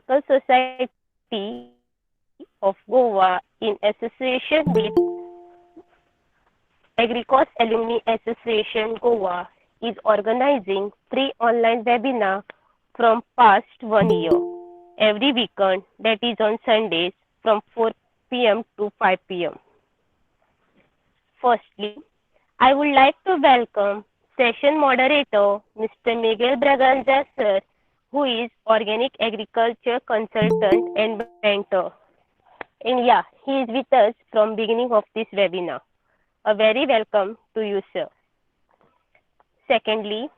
Society of Goa in association with Agricos Alumni Association Goa is organizing free online webinar from past 1 year every weekend, that is on Sundays from 4 p.m. to 5 p.m. Firstly, I would like to welcome session moderator Mr. Miguel Braganza sir, who is organic agriculture consultant and mentor. And yeah, he is with us from beginning of this webinar. A very welcome to you, sir. Secondly,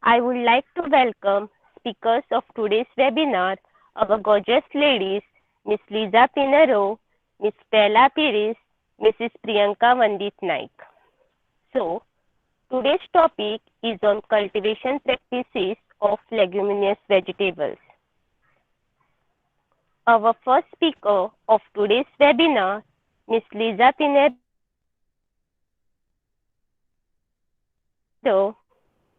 I would like to welcome speakers of today's webinar, our gorgeous ladies, Miss Liza Pinero, Miss Stella Piris, Mrs. Priyanka Vandit Naik. So, today's topic is on cultivation practices of leguminous vegetables. Our first speaker of today's webinar, Miss Liza Pinero,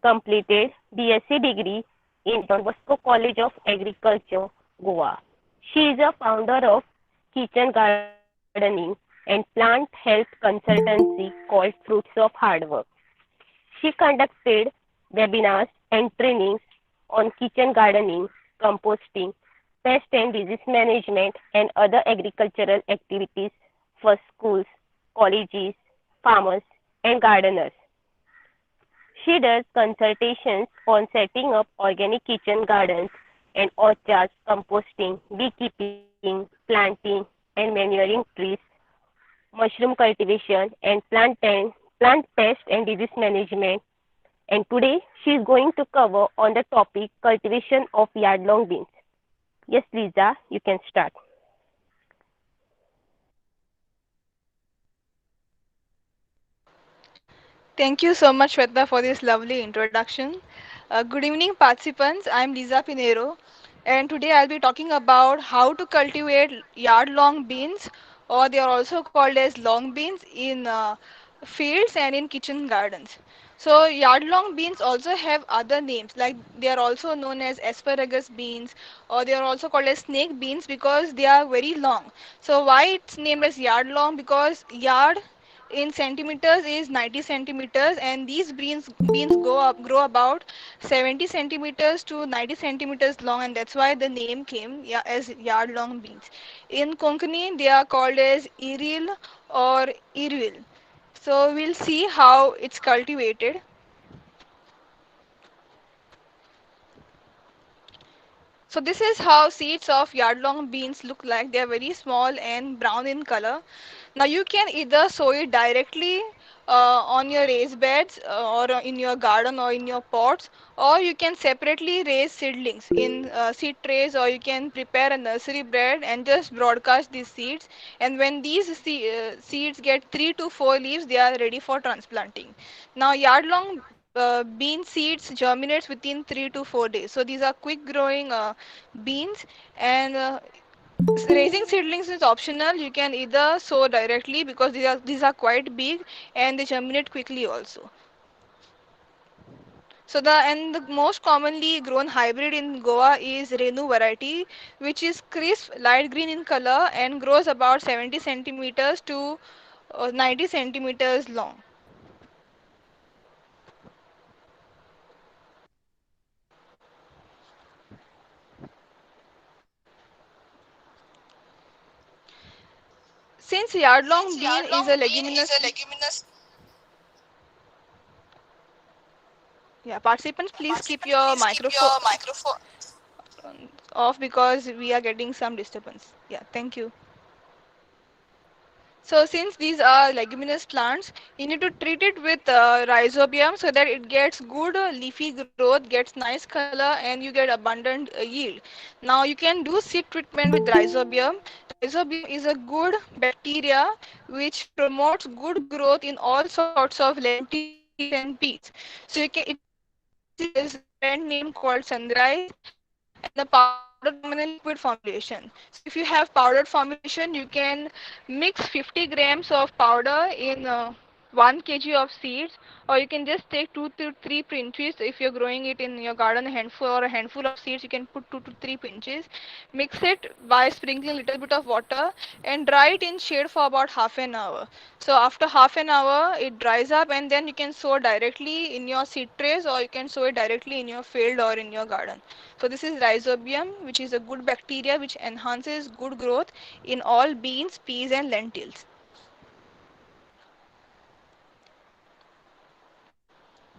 completed BSc degree in Don Bosco College of Agriculture, Goa. She is a founder of Kitchen Gardening and Plant Health Consultancy called Fruits of Hard Work. She conducted webinars and trainings on kitchen gardening, composting, pest and disease management, and other agricultural activities for schools, colleges, farmers, and gardeners. She does consultations on setting up organic kitchen gardens and orchards, composting, beekeeping, planting, and manuring trees, mushroom cultivation, and plant pest and disease management. And today she is going to cover on the topic cultivation of yard-long beans. Yes, Lisa, you can start. Thank you so much, Shweta, for this lovely introduction. Good evening, participants. I'm Lisa Pinero, and today I'll be talking about how to cultivate yard-long beans, or they are also called as long beans, in fields and in kitchen gardens. So, yard-long beans also have other names, like they are also known as asparagus beans, or they are also called as snake beans because they are very long. So, why it's named as yard-long? Because yard in centimeters is 90 centimeters, and these beans grow about 70 centimeters to 90 centimeters long, and that's why the name came, yeah, as yard long beans. In Konkani they are called as iril or irwil. So we'll see how it's cultivated. So this is how seeds of yard-long beans look like. They are very small and brown in color. Now you can either sow it directly on your raised beds or in your garden or in your pots, or you can separately raise seedlings in seed trays, or you can prepare a nursery bed and just broadcast these seeds. And when these seeds get 3 to 4 leaves, they are ready for transplanting. Now yard-long bean seeds germinates within 3 to 4 days. So these are quick growing beans, and raising seedlings is optional. You can either sow directly because these are quite big and they germinate quickly also. So the most commonly grown hybrid in Goa is Renu variety, which is crisp light green in color and grows about 70 centimeters to 90 centimeters long. Since yardlong bean is a leguminous, yeah, participants, please keep your microphone off because we are getting some disturbance. Yeah, thank you. So since these are leguminous plants, you need to treat it with rhizobium so that it gets good leafy growth, gets nice color, and you get abundant yield. Now you can do seed treatment with rhizobium. Rhizobium is a good bacteria which promotes good growth in all sorts of lentils and peas. So it can be used as a brand name called Sunrise, and the powdered form and a liquid formulation. So if you have powdered formulation, you can mix 50 grams of powder in 1 kg of seeds, or you can just take 2 to 3 pinches. If you're growing it in your garden, a handful or a handful of seeds, you can put 2 to 3 pinches. Mix it by sprinkling a little bit of water and dry it in shade for about half an hour. So after half an hour it dries up, and then you can sow directly in your seed trays, or you can sow it directly in your field or in your garden. So this is rhizobium, which is a good bacteria which enhances good growth in all beans, peas and lentils.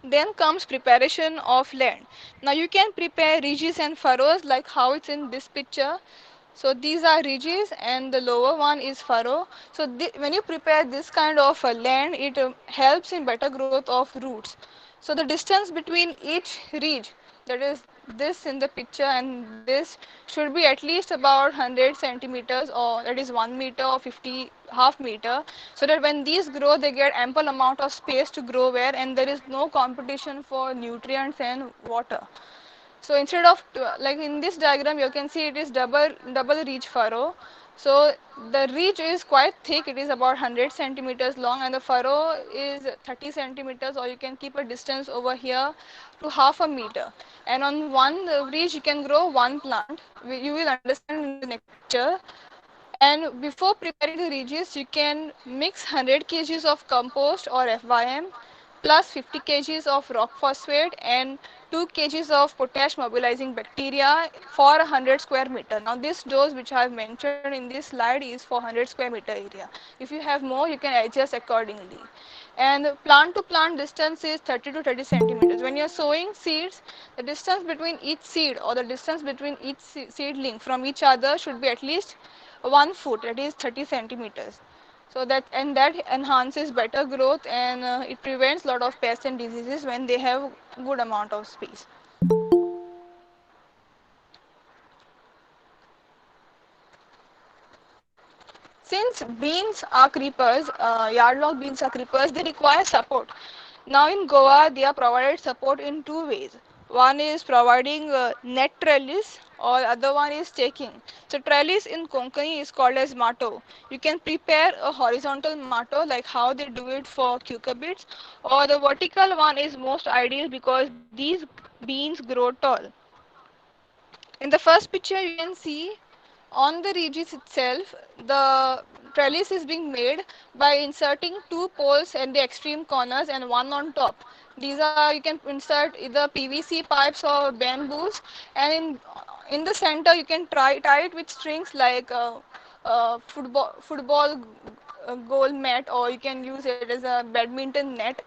Then comes preparation of land. Now you can prepare ridges and furrows like how it's in this picture. So these are ridges and the lower one is furrow. So when you prepare this kind of land, it helps in better growth of roots. So the distance between each ridge, that is this in the picture and this, should be at least about 100 centimeters, or that is 1 meter or 50 half meter, so that when these grow they get ample amount of space to grow where, and there is no competition for nutrients and water. So instead of like in this diagram you can see it is double ridge furrow. So the ridge is quite thick, it is about 100 centimeters long, and the furrow is 30 centimeters, or you can keep a distance over here to half a meter. And on one ridge you can grow one plant. You will understand in the next picture. And before preparing the ridges, you can mix 100 kgs of compost or FYM plus 50 kgs of rock phosphate and 2 kgs of potash mobilizing bacteria for 100 square meter. Now this dose which I have mentioned in this slide is for 100 square meter area. If you have more, you can adjust accordingly. And plant to plant distance is 30 to 30 centimeters. When you are sowing seeds, the distance between each seed or the distance between each seedling from each other should be at least 1 foot, that is 30 centimeters. So that enhances better growth, and it prevents lot of pests and diseases when they have good amount of space. Since beans are creepers, yard-long beans are creepers, they require support. Now in Goa, they are provided support in two ways. One is providing net trellis, or other one is staking. So trellis in Konkani is called as matto. You can prepare a horizontal matto like how they do it for cucurbits, or the vertical one is most ideal because these beans grow tall. In the first picture you can see on the ridges itself, the trellis is being made by inserting two poles at the extreme corners and one on top. These are, you can insert either PVC pipes or bamboos, and in the center you can tie it with strings like football goal mat, or you can use it as a badminton net,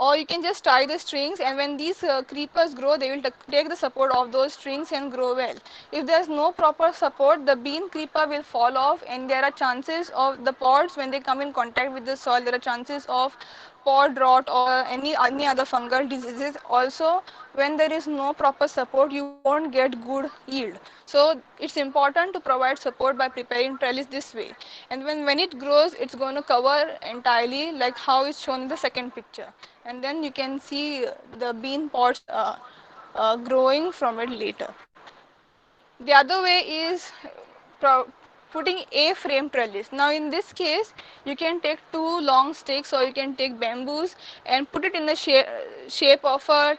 or you can just tie the strings, and when these creepers grow they will take the support of those strings and grow well. If there is no proper support, the bean creeper will fall off, and there are chances of the pods, when they come in contact with the soil, there are chances of pod rot or any other fungal diseases. Also, when there is no proper support you won't get good yield. So it's important to provide support by preparing trellis this way, and when it grows it's going to cover entirely like how is shown in the second picture, and then you can see the bean pods growing from it later. The other way is putting a frame trellis. Now in this case you can take two long sticks, or you can take bamboos and put it in the shape of a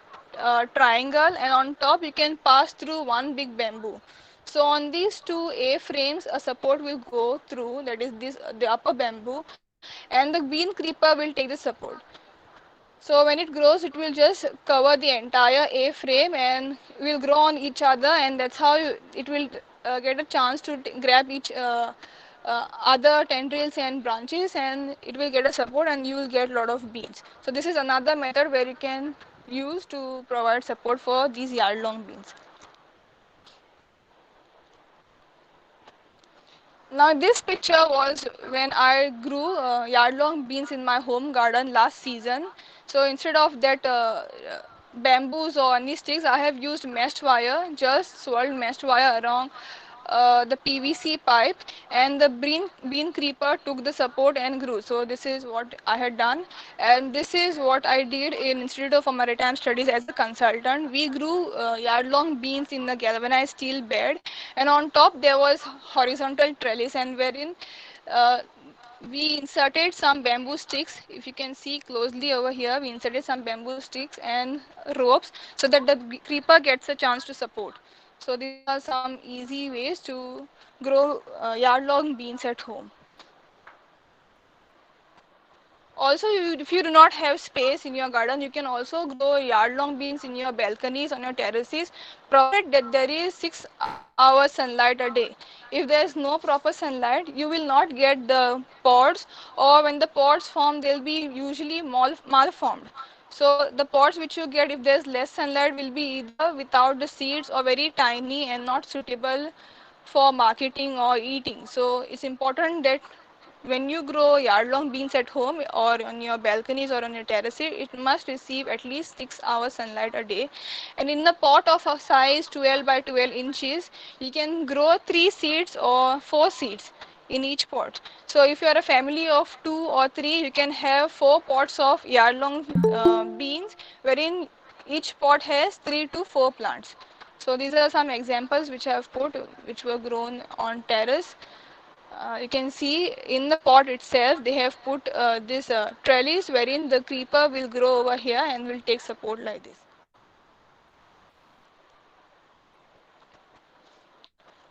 triangle, and on top you can pass through one big bamboo. So on these two A frames a support will go through, that is this the upper bamboo, and the bean creeper will take the support. So when it grows, it will just cover the entire A frame and will grow on each other, and that's how it will get a chance to grab each other tendrils and branches, and it will get a support, and you will get a lot of beans. So this is another method where you can use to provide support for these yard long beans. Now this picture was when I grew yard-long beans in my home garden last season. So instead of that bamboos or any sticks, I have used meshed wire, just swirled meshed wire around the PVC pipe, and the bean creeper took the support and grew. So this is what I had done, and this is what I did in Institute of Maritime Studies as a consultant. We grew yard-long beans in the galvanized steel bed, and on top there was horizontal trellis, and wherein uh, We inserted some bamboo sticks. If you can see closely over here, we inserted some bamboo sticks and ropes so that the creeper gets a chance to support. So these are some easy ways to grow yard long beans at home. Also, if you do not have space in your garden, you can also grow yard long beans in your balconies, on your terraces, provided that there is 6 hours sunlight a day. If there is no proper sunlight, you will not get the pods, or when the pods form, they'll be usually malformed. So the pods which you get, if there's less sunlight, will be either without the seeds or very tiny and not suitable for marketing or eating. So it's important that when you grow yard long beans at home or on your balconies or on your terraces, it must receive at least 6 hours sunlight a day. And in the pot of a size 12 by 12 inches, you can grow 3 seeds or 4 seeds in each pot. So if you are a family of 2 or 3, you can have 4 pots of yard long beans, wherein each pot has 3 to 4 plants. So these are some examples which I have put, which were grown on terrace. You can see in the pot itself they have put this trellis wherein the creeper will grow over here and will take support like this.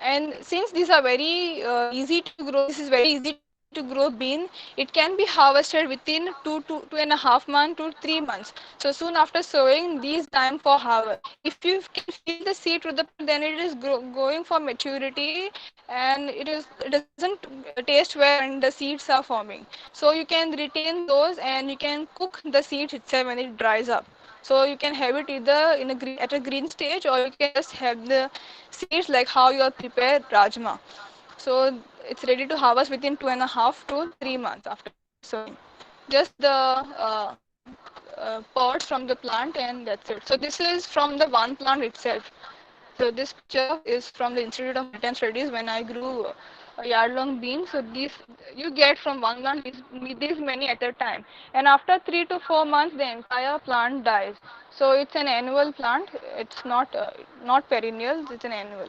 And since these are very easy to grow, this is very easy to grow bean. It can be harvested within 2 to 2.5 months to 3 months. So soon after sowing, these time for harvest. If you can feel the seed through the plant, then it is going for maturity, and it doesn't taste well when the seeds are forming. So you can retain those and you can cook the seeds itself when it dries up. So you can have it either in a green at a green stage, or you can just have the seeds like how you are prepare rajma. So it's ready to harvest within 2.5 to 3 months after sowing. Just the pods from the plant, and that's it. So this is from the one plant itself. So this picture is from the Institute of Maritime Studies when I grew a yard long bean. So these you get from one plant these many at a time, and after 3 to 4 months the entire plant dies. So it's an annual plant. It's not perennial. It's an annual.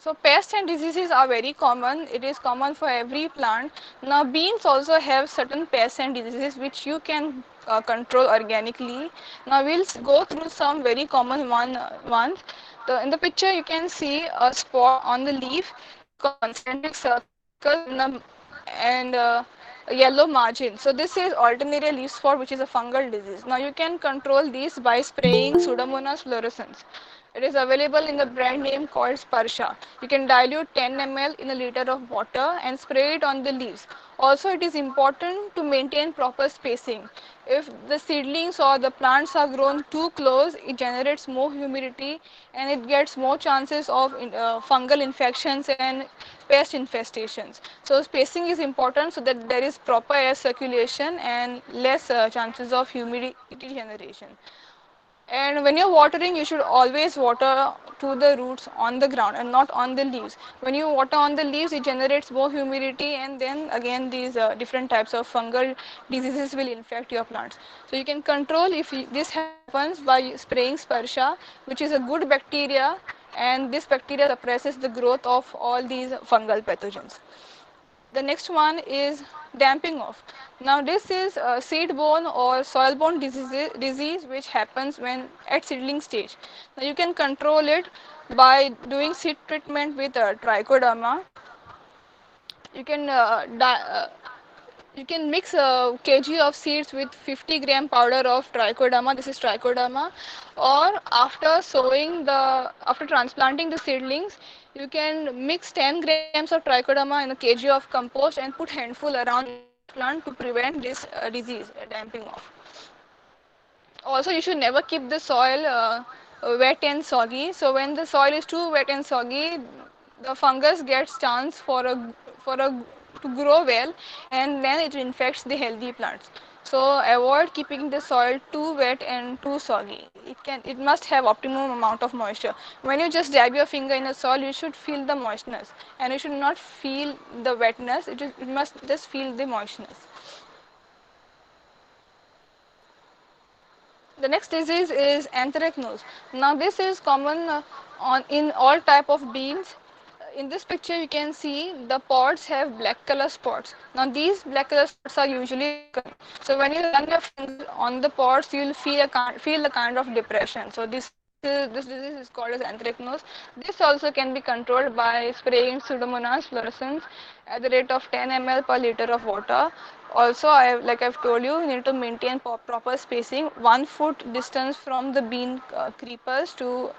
So pests and diseases are very common. It is common for every plant. Now beans also have certain pests and diseases which you can control organically. Now we'll go through some very common ones. In the picture you can see a spot on the leaf with concentric circle and a yellow margin. So this is alternaria leaf spot, which is a fungal disease. Now you can control these by spraying Pseudomonas fluorescens. It is available in the brand name called Sparsha. You can dilute 10 ml in a liter of water and spray it on the leaves. Also, it is important to maintain proper spacing. If the seedlings or the plants are grown too close, it generates more humidity and it gets more chances of fungal infections and pest infestations. So spacing is important so that there is proper air circulation and less chances of humidity generation. And when you're watering, you should always water to the roots on the ground and not on the leaves. When you water on the leaves, it generates more humidity, and then again, these different types of fungal diseases will infect your plants. So you can control if this happens by spraying Sparsha, which is a good bacteria, and this bacteria suppresses the growth of all these fungal pathogens. The next one is damping off. Now this is a seed-borne or soil-borne disease which happens when at seedling stage. Now you can control it by doing seed treatment with trichoderma. You can you can mix a kg of seeds with 50 gram powder of trichoderma. This is trichoderma. Or after transplanting the seedlings, you can mix 10 grams of trichoderma in a kg of compost and put handful around each plant to prevent this disease, damping off. Also, you should never keep the soil wet and soggy. So when the soil is too wet and soggy, the fungus gets chance for a to grow well, and then it infects the healthy plants. So avoid keeping the soil too wet and too soggy. It must have optimum amount of moisture. When you just dab your finger in the soil, you should feel the moistness, and you should not feel the wetness. It must just feel the moistness. The next disease is anthracnose. Now this is common on in all type of beans. In this picture you can see the pods have black color spots. Now these black color spots are usually recurring. So when you run your finger on the pods, you will feel a kind of depression. So this disease is called as anthracnose. This also can be controlled by spraying Pseudomonas fluorescens at the rate of 10 ml per liter of water. Also, like I've told you, you need to maintain proper spacing, 1 foot distance from the bean creepers to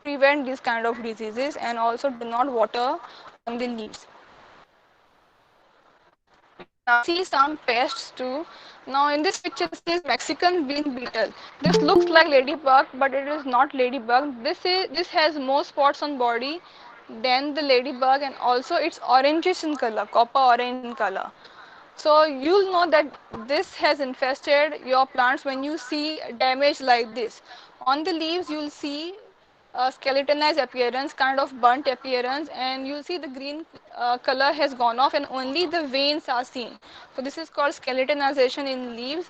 prevent these kind of diseases, and also do not water on the leaves. We can now see some pests too. Now in this picture, this is Mexican bean beetle. This looks like ladybug, but it is not ladybug. This has more spots on body than the ladybug, and also it's orangish in color, copper orange in color. So you'll know that this has infested your plants when you see damage like this. On the leaves, you'll see a skeletonized appearance, kind of burnt appearance, and you'll see the green color has gone off and only the veins are seen. So this is called skeletonization in leaves.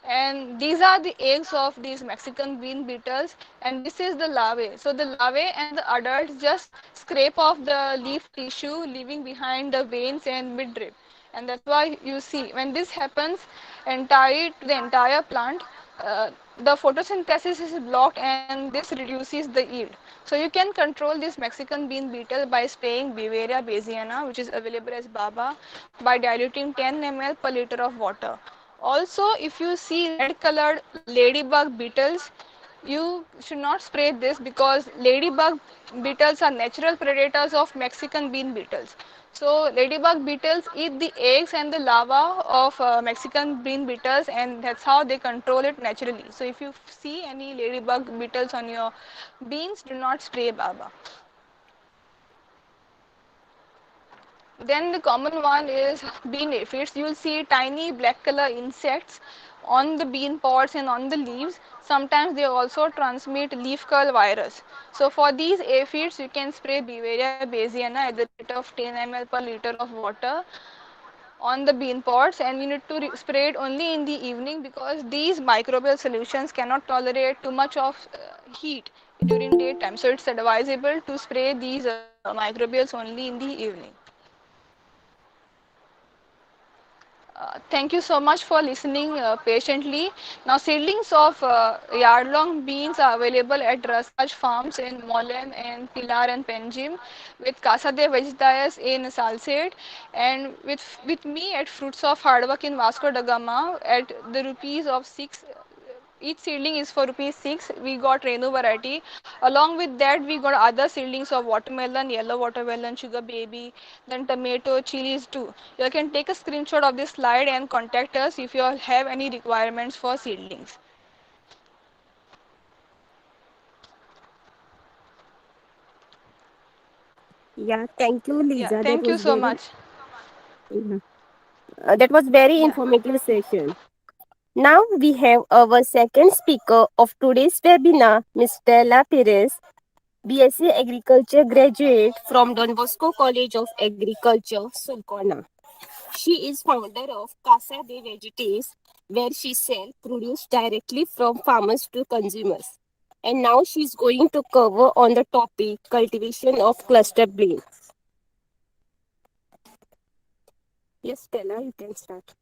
And these are the eggs of these Mexican bean beetles, and this is the larvae. So the larvae and the adults just scrape off the leaf tissue, leaving behind the veins and midrib, and that's why you see when this happens entire to the entire plant, the photosynthesis is blocked and this reduces the yield. So you can control this Mexican bean beetle by spraying Beauveria bassiana, which is available as baba, by diluting 10 ml per liter of water. Also, if you see red colored ladybug beetles, you should not spray this because ladybug beetles are natural predators of Mexican bean beetles. So ladybug beetles eat the eggs and the larva of Mexican bean beetles, and that's how they control it naturally. So if you see any ladybug beetles on your beans, do not spray baba. Then the common one is bean aphids. You will see tiny black color insects on the bean pods and on the leaves. Sometimes they also transmit leaf curl virus. So for these aphids, you can spray Beauveria bassiana at the rate of 10 ml per liter of water on the bean pods, and we need to spray it only in the evening because these microbial solutions cannot tolerate too much of heat during daytime. So it's advisable to spray these microbials only in the evening. Thank you so much for listening patiently. Now, seedlings of yard-long beans are available at Rasaj Farms in Molen and Pilar and Penjim, with Casa de Vegetales in Salsade, and with me at Fruits of Hard Work in Vasco da Gama at the rupees of 6. Each seedling is for rupees 6. We got Renu variety. Along with that, we got other seedlings of watermelon, yellow watermelon, sugar baby, then tomato, chilies too. You can take a screenshot of this slide and contact us if you all have any requirements for seedlings. Yeah, thank you, Yeah, Lisa. That thank you was so very, much. yeah. That was very Yeah. informative session. Now we have our second speaker of today's webinar, Ms. Stella Perez, BSc Agriculture graduate from Don Bosco College of Agriculture, Sulcona. She is founder of Casa de Vegetes, where she sells produce directly from farmers to consumers. And now she's going to cover on the topic cultivation of cluster beans. Yes, Stella, you can start.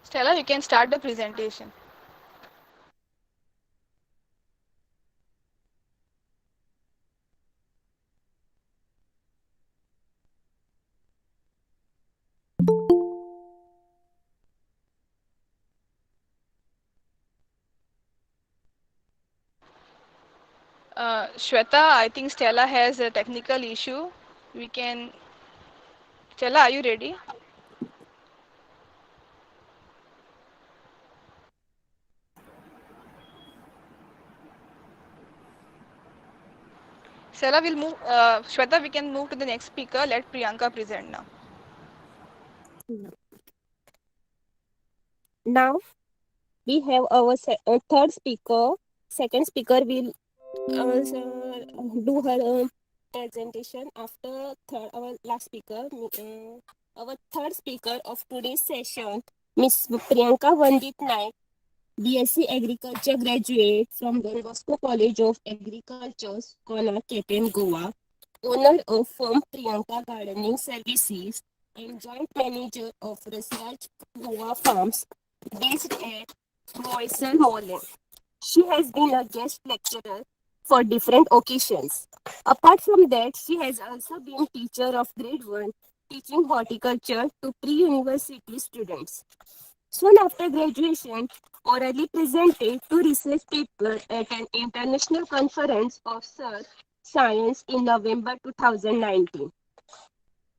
Stella, you can start the presentation. Shweta, I think Stella has a technical issue. We can. Stella, are you ready? Stella will move. Shweta, we can move to the next speaker. Let Priyanka present now. Now we have our third speaker. Second speaker will do her presentation after our last speaker. Our third speaker of today's session, Miss Priyanka Vandit Naik, BSc Agriculture graduate from Don Bosco College of Agriculture, Kona, KTM, Goa, owner of firm Priyanka Gardening Services, and joint manager of Research Goa Farms based at Moisel Moreland. She has been a guest lecturer for different occasions. Apart from that, she has also been teacher of grade 1, teaching horticulture to pre-university students. Soon after graduation, orally presented two research papers at an international conference of Science in November 2019.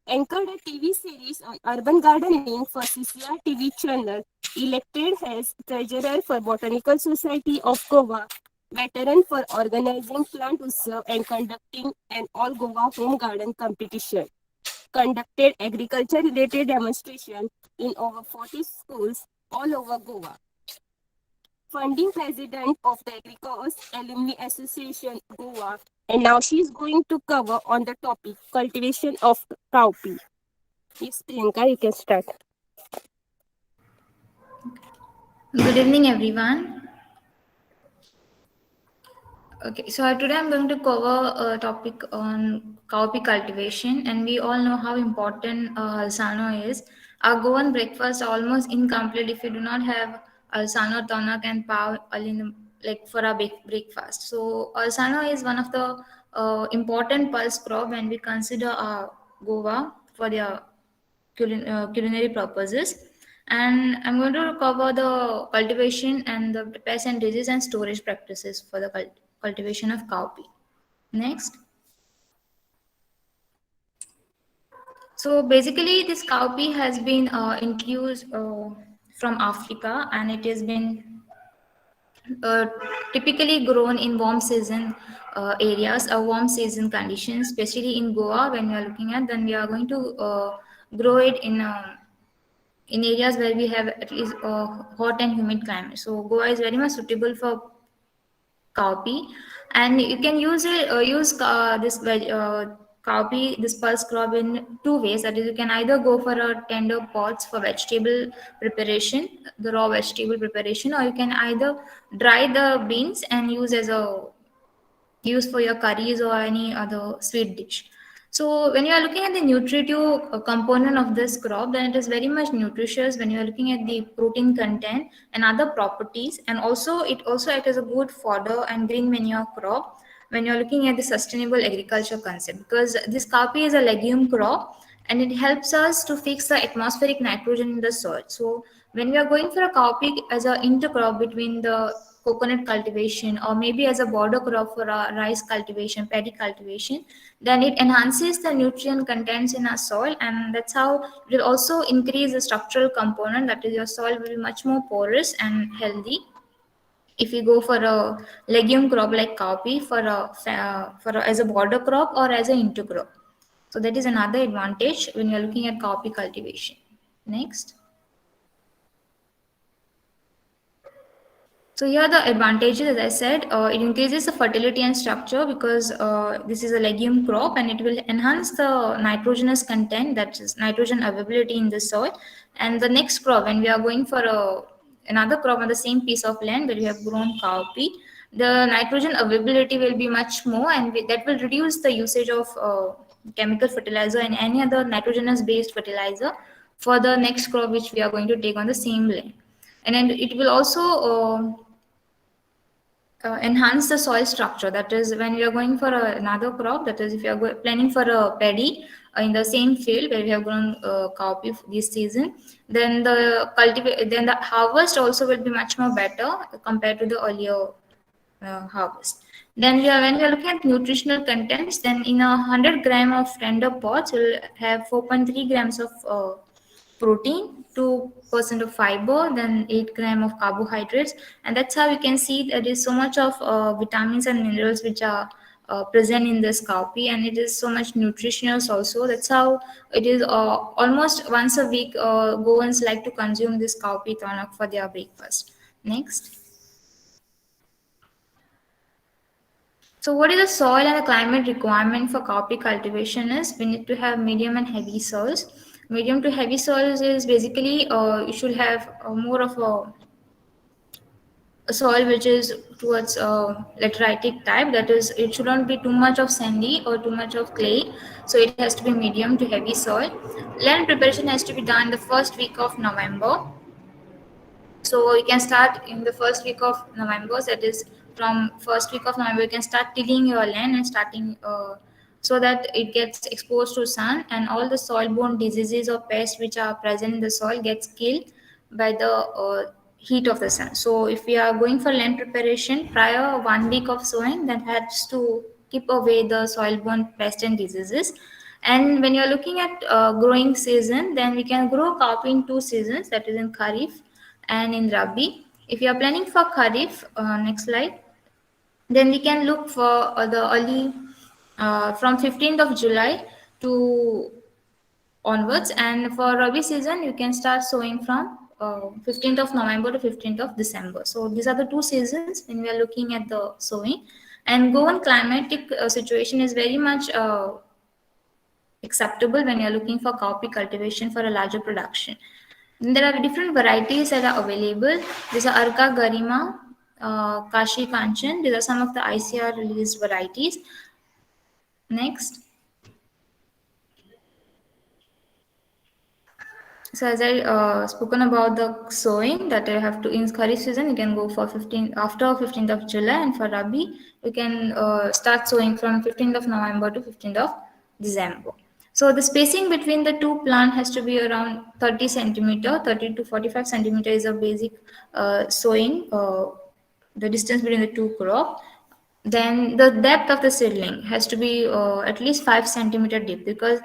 Anchored a TV series on urban gardening for CCR TV channel, elected as treasurer for Botanical Society of Goa, veteran for organizing plant utsav and conducting an all Goa home garden competition. Conducted agriculture related demonstration in over 40 schools all over Goa. Founding president of the Agricos Alumni Association Goa, and now she is going to cover on the topic cultivation of cowpea. Yes, Priyanka, you can start. Good evening, everyone. Okay, so today I'm going to cover a topic on cowpea cultivation, and we all know how important alsano is. Our Goan breakfast are almost incomplete if you do not have alsano, tonak, and pav like for our breakfast. So alsano is one of the important pulse crop when we consider Goa for their culinary purposes. And I'm going to cover the cultivation and the pest and disease and storage practices for the cultivation of cowpea. Next. So basically, this cowpea has been introduced from Africa, and it has been uh, typically grown in warm season areas or warm season conditions, especially in Goa. When we are looking at, then we are going to grow it in areas where we have at least hot and humid climate. So Goa is very much suitable for cowpea, and you can use cowpea, this pulse crop, in two ways. That is, you can either go for a tender pots for vegetable preparation, the raw vegetable preparation, or you can either dry the beans and use for your curries or any other sweet dish. So when you are looking at the nutritive component of this crop, then it is very much nutritious when you are looking at the protein content and other properties, and also it also acts as a good fodder and green manure crop when you are looking at the sustainable agriculture concept, because this cowpea is a legume crop and it helps us to fix the atmospheric nitrogen in the soil. So when we are going for a cowpea as an intercrop between the coconut cultivation or maybe as a border crop for our rice cultivation, paddy cultivation, then it enhances the nutrient contents in our soil, and that's how it will also increase the structural component. That is, your soil will be much more porous and healthy if you go for a legume crop like cowpea as a border crop or as an intercrop. So that is another advantage when you're looking at cowpea cultivation. Next. So here are the advantages, as I said, it increases the fertility and structure because this is a legume crop and it will enhance the nitrogenous content, that is nitrogen availability in the soil. And the next crop, when we are going for another crop on the same piece of land where we have grown cowpea, the nitrogen availability will be much more, and that will reduce the usage of chemical fertilizer and any other nitrogenous based fertilizer for the next crop which we are going to take on the same land. And then it will also enhance the soil structure. That is, when we are going for another crop, that is, if you are planning for a paddy in the same field where we have grown cowpea this season, then then the harvest also will be much more better compared to the earlier harvest. Then when we are looking at nutritional contents, then in 100 gram of tender pods, we'll have 4.3 grams of protein, 2% of fiber, then 8 gram of carbohydrates, and that's how you can see there is so much of vitamins and minerals which are present in this cowpea, and it is so much nutritious also. That's how it is almost once a week. Goans like to consume this cowpea tonak for their breakfast. Next. So what is the soil and the climate requirement for cowpea cultivation is we need to have medium and heavy soils. Medium to heavy soils is basically you should have more of a soil which is towards lateritic type. That is, it shouldn't be too much of sandy or too much of clay. So it has to be medium to heavy soil. Land preparation has to be done the first week of November. So you can start in the first week of November. That is, from first week of November you can start tilling your land and starting so that it gets exposed to sun, and all the soil-borne diseases or pests which are present in the soil gets killed by the heat of the sun. So if we are going for land preparation prior 1 week of sowing, that has to keep away the soil-borne pests and diseases. And when you're looking at growing season, then we can grow cowpea in 2 seasons, that is in Kharif and in Rabi. If you are planning for Kharif, next slide, then we can look for the early from 15th of July to onwards, and for Rabi season you can start sowing from 15th of November to 15th of December. So these are the 2 seasons when we are looking at the sowing. And Goan climatic situation is very much acceptable when you are looking for cowpea cultivation for a larger production. There are different varieties that are available. These are Arka Garima, Kashi Kanchan. These are some of the ICR released varieties. Next. So as I spoken about the sowing, that you have to in Kharif season you can go for 15th of July, and for Rabi you can start sowing from 15th of November to 15th of December. So the spacing between the two plant has to be around 30 centimeter. 30 to 45 centimeter is a basic sowing. The distance between the two crop. Then the depth of the seedling has to be at least 5 centimeter deep, because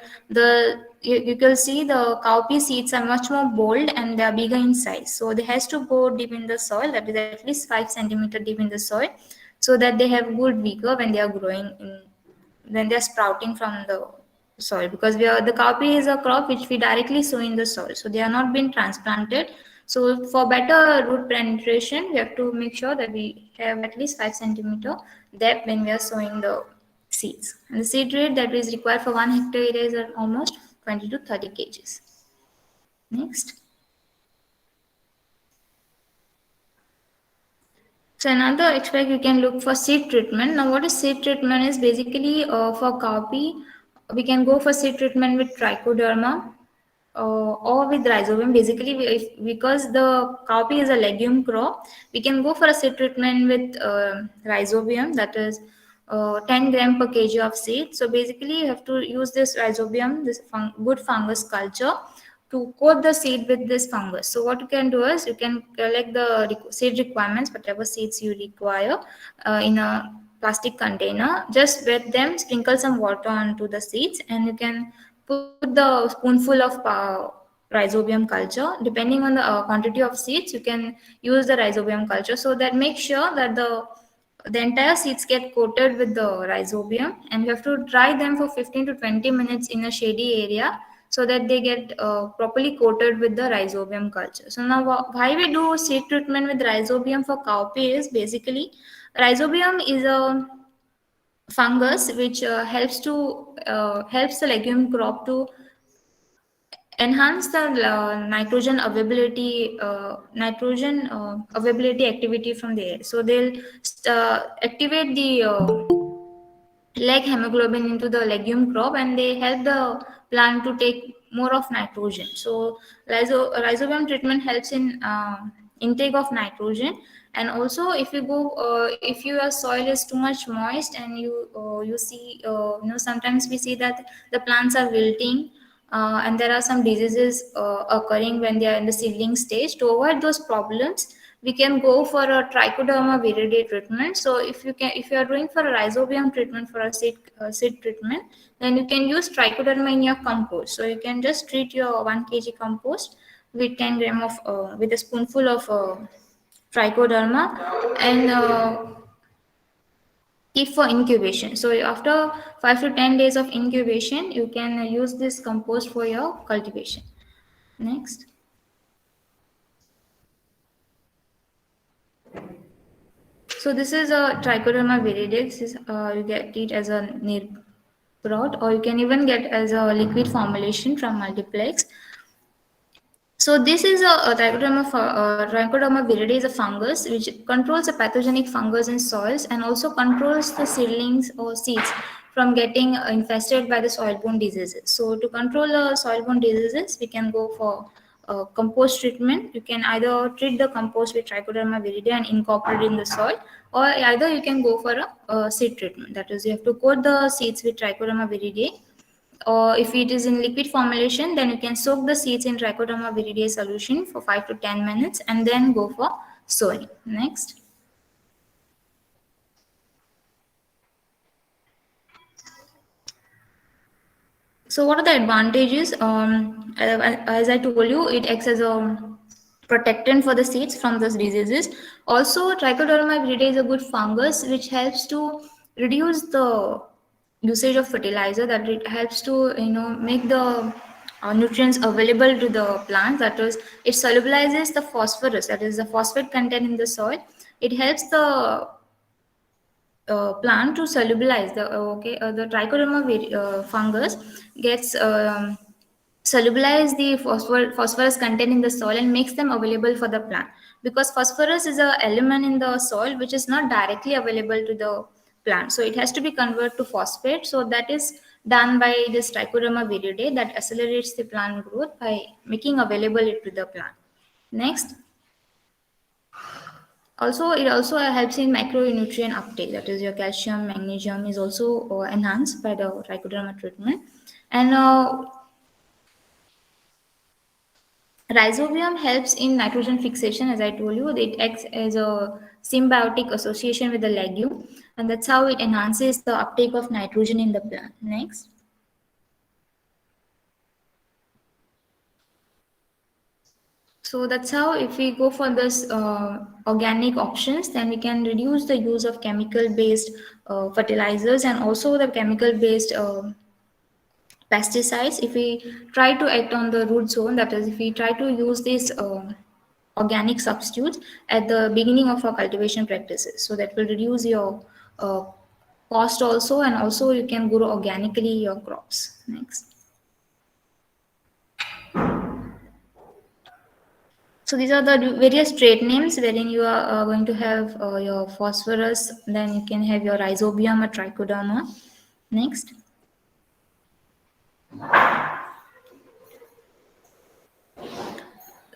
you can see the cowpea seeds are much more bold and they are bigger in size. So they has to go deep in the soil, that is at least 5 centimeter deep in the soil, so that they have good vigor when they are growing when they are sprouting from the soil, because the cowpea is a crop which we directly sow in the soil, so they are not been transplanted. So for better root penetration, we have to make sure that we have at least 5 centimeter depth when we are sowing the seeds. And the seed rate that is required for 1 hectare area is almost 20 to 30 kgs. Next. So another aspect you can look for seed treatment. Now what is seed treatment is basically for cowpea, we can go for seed treatment with trichoderma or with rhizobium. Basically, because the cowpea is a legume crop, we can go for a seed treatment with rhizobium, that is 10 gram per kg of seed. So basically you have to use this rhizobium, this good fungus culture, to coat the seed with this fungus. So what you can do is you can collect the seed requirements, whatever seeds you require, in a plastic container. Just wet them, sprinkle some water onto the seeds, and you can put the spoonful of rhizobium culture. Depending on the quantity of seeds, you can use the rhizobium culture. So that make sure that the entire seeds get coated with the rhizobium, and you have to dry them for 15 to 20 minutes in a shady area, so that they get properly coated with the rhizobium culture. So now why we do seed treatment with rhizobium for cowpea is basically rhizobium is a fungus which helps the legume crop to enhance the nitrogen availability activity from the air. So they'll activate the leg hemoglobin into the legume crop, and they help the plant to take more of nitrogen. So rhizobium treatment helps in intake of nitrogen. And also, if you go if your soil is too much moist, and you see, sometimes we see that the plants are wilting, and there are some diseases occurring when they are in the seedling stage. To avoid those problems, we can go for a trichoderma viridae treatment. So if you are doing for a rhizobium treatment for a seed treatment, then you can use trichoderma in your compost. So you can just treat your 1 kg compost with 10 gram of with a spoonful of trichoderma, and keep for incubation. So after 5 to 10 days of incubation, you can use this compost for your cultivation. Next. So this is a trichoderma viridae. This is you get it as a near product, or you can even get as a liquid formulation from Multiplex. So this is a trichoderma viridae is a fungus which controls the pathogenic fungus in soils, and also controls the seedlings or seeds from getting infested by the soil-borne diseases. So to control soil-borne diseases, we can go for compost treatment. You can either treat the compost with trichoderma viridae and incorporate it in the soil, or either you can go for a seed treatment. That is, you have to coat the seeds with trichoderma viridae, or if it is in liquid formulation, then you can soak the seeds in trichoderma viridae solution for 5 to 10 minutes and then go for sowing. Next. So what are the advantages? As I told you, it acts as a protectant for the seeds from those diseases. Also, trichoderma viridae is a good fungus which helps to reduce the usage of fertilizer. That it helps to make the nutrients available to the plant. That is, it solubilizes the phosphorus, that is the phosphate content in the soil. It helps the plant to solubilize the trichoderma fungus gets solubilize the phosphorus content in the soil and makes them available for the plant, because phosphorus is a element in the soil which is not directly available to the plant, so it has to be converted to phosphate. So that is done by this trichoderma viridae, that accelerates the plant growth by making available it to the plant. Next. Also, it also helps in macronutrient uptake. That is, your calcium, magnesium is also enhanced by the trichoderma treatment. And rhizobium helps in nitrogen fixation, as I told you. It acts as a symbiotic association with the legume, and that's how it enhances the uptake of nitrogen in the plant. Next. So that's how, if we go for this organic options, then we can reduce the use of chemical-based fertilizers and also the chemical-based pesticides. If we try to act on the root zone, that is, if we try to use these organic substitutes at the beginning of our cultivation practices, so that will reduce your cost also, and also you can grow organically your crops. Next. So these are the various trait names wherein you are going to have your phosphorus, then you can have your rhizobium or trichoderma. Next.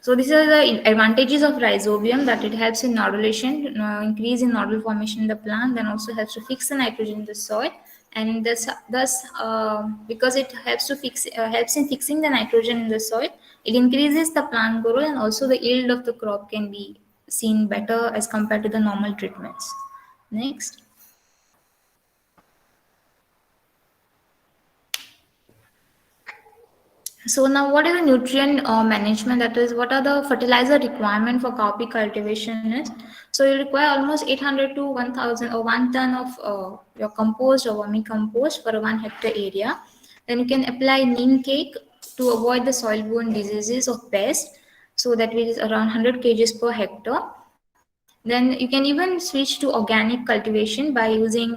So these are the advantages of rhizobium, that it helps in nodulation, increase in nodule formation in the plant, then also helps to fix the nitrogen in the soil, and thus because it helps to helps in fixing the nitrogen in the soil, it increases the plant growth, and also the yield of the crop can be seen better as compared to the normal treatments. Next. So now, what is the nutrient management? That is, what are the fertilizer requirement for cowpea cultivation is? So you require almost 800 to 1000 or 1 ton of your compost or vermicompost for a 1 hectare area. Then you can apply neem cake to avoid the soil-borne diseases of pests. So that is around 100 kgs per hectare. Then you can even switch to organic cultivation by using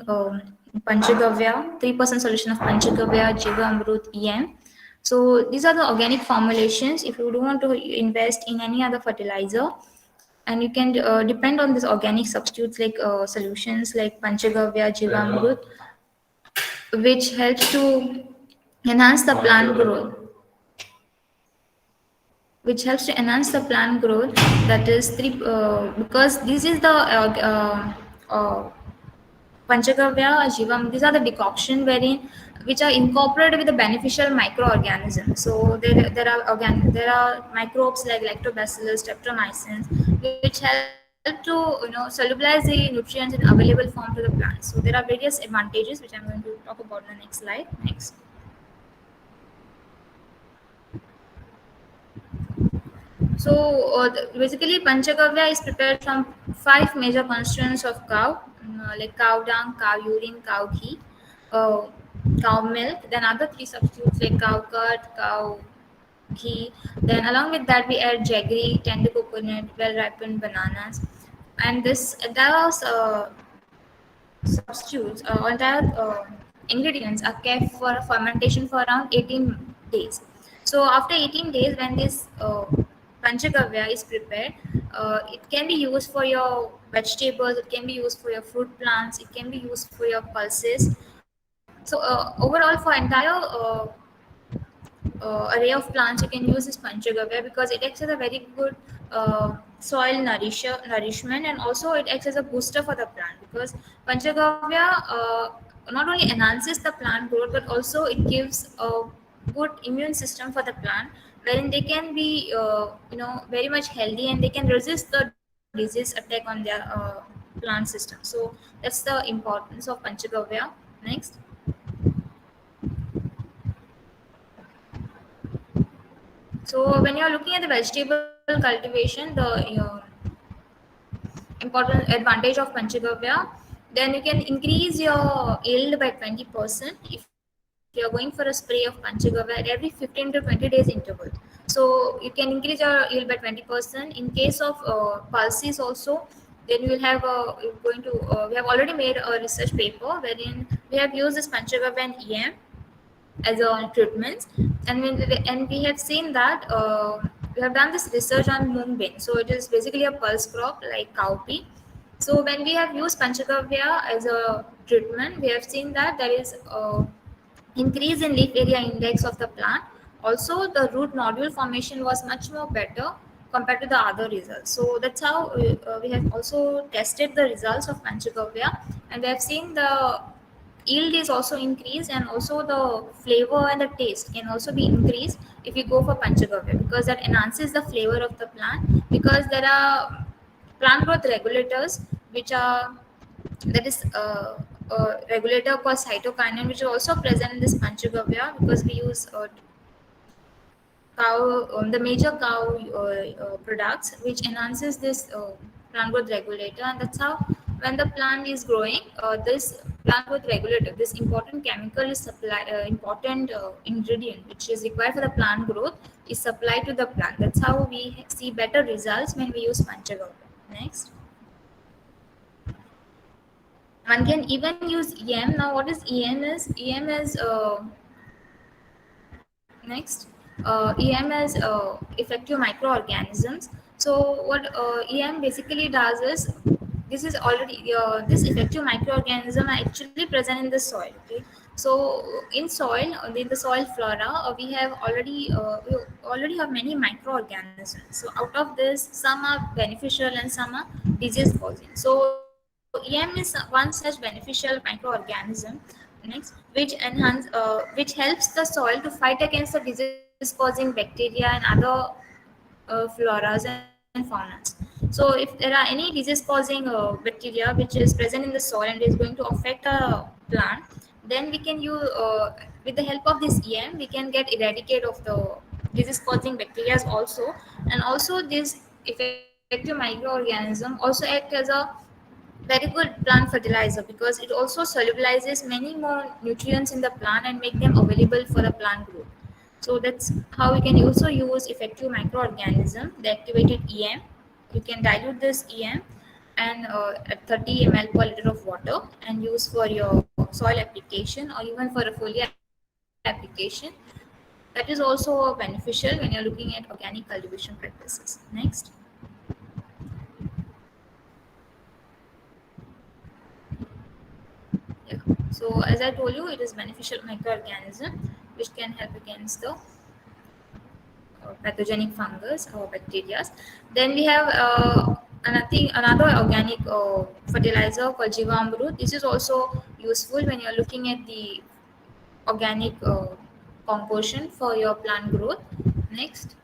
Panchagavya, 3% solution of Panchagavya, Jivamrut, EM. So these are the organic formulations. If you don't want to invest in any other fertilizer, and you can depend on these organic substitutes like solutions like Panchagavya, Jivamrut, which helps to enhance the plant growth, that is three, because this is the Panchagavya, Shivam, these are the decoction wherein which are incorporated with the beneficial microorganisms. So there are microbes like lactobacillus, streptomycin, which help to solubilize the nutrients in available form to the plant. So there are various advantages which I'm going to talk about in the next slide. Next. So basically, Panchagavya is prepared from five major constituents of cow, like cow dung, cow urine, cow ghee, uh, cow milk. Then other three substitutes like cow curd, cow ghee. Then along with that, we add jaggery, tender coconut, well-ripened bananas, and this entire substitutes or entire ingredients are kept for fermentation for around 18 days. So after 18 days, when this panchagavya is prepared, it can be used for your vegetables, it can be used for your fruit plants, it can be used for your pulses. So overall, for entire array of plants, you can use this panchagavya because it acts as a very good soil nourishment, and also it acts as a booster for the plant, because panchagavya not only enhances the plant growth but also it gives a good immune system for the plant, wherein they can be very much healthy and they can resist the disease attack on their plant system. So that's the importance of panchagavya. Next. So when you're looking at the vegetable cultivation, the important advantage of Panchagavya, then you can increase your yield by 20% if you're going for a spray of Panchagavya at every 15 to 20 days interval. So you can increase your yield by 20%. In case of pulses also, then you will have we have already made a research paper wherein we have used this Panchagavya and EM as a treatment, and we have seen that we have done this research on mung bean. So it is basically a pulse crop like cowpea. So when we have used panchagavya as a treatment, we have seen that there is increase in leaf area index of the plant. Also the root nodule formation was much more better compared to the other results. So that's how we have also tested the results of panchagavya, and we have seen the yield is also increased, and also the flavor and the taste can also be increased if you go for panchagavya, because that enhances the flavor of the plant, because there are plant growth regulators which are that is a regulator called cytokinin, which is also present in this panchagavya, because we use cow the major cow products which enhances this plant growth regulator, and that's how when the plant is growing, this plant growth regulator, this important chemical is important ingredient which is required for the plant growth is supplied to the plant. That's how we see better results when we use panchagavya. Next. One can even use EM. Now what is EM is? EM is next. EM is effective microorganisms. So what EM basically does is, this is already this effective microorganism are actually present in the soil. Okay, so in soil, in the soil flora, we already have many microorganisms. So out of this, some are beneficial and some are disease causing. So EM is one such beneficial microorganism. Next, which helps the soil to fight against the disease causing bacteria and other floras and faunas. So if there are any disease causing bacteria which is present in the soil and is going to affect a plant, then we can use with the help of this EM we can get eradicate of the disease causing bacteria also. And also this effective microorganism also act as a very good plant fertilizer, because it also solubilizes many more nutrients in the plant and make them available for the plant growth. So that's how we can also use effective microorganism, the activated EM. You can dilute this EM and at 30 ml per liter of water and use for your soil application or even for a foliar application. That is also beneficial when you're looking at organic cultivation practices. Next. Yeah. So as I told you, it is beneficial microorganism which can help against the pathogenic fungus or bacteria. Then we have another organic fertilizer called Jivamrut. This is also useful when you're looking at the organic composition for your plant growth. Next,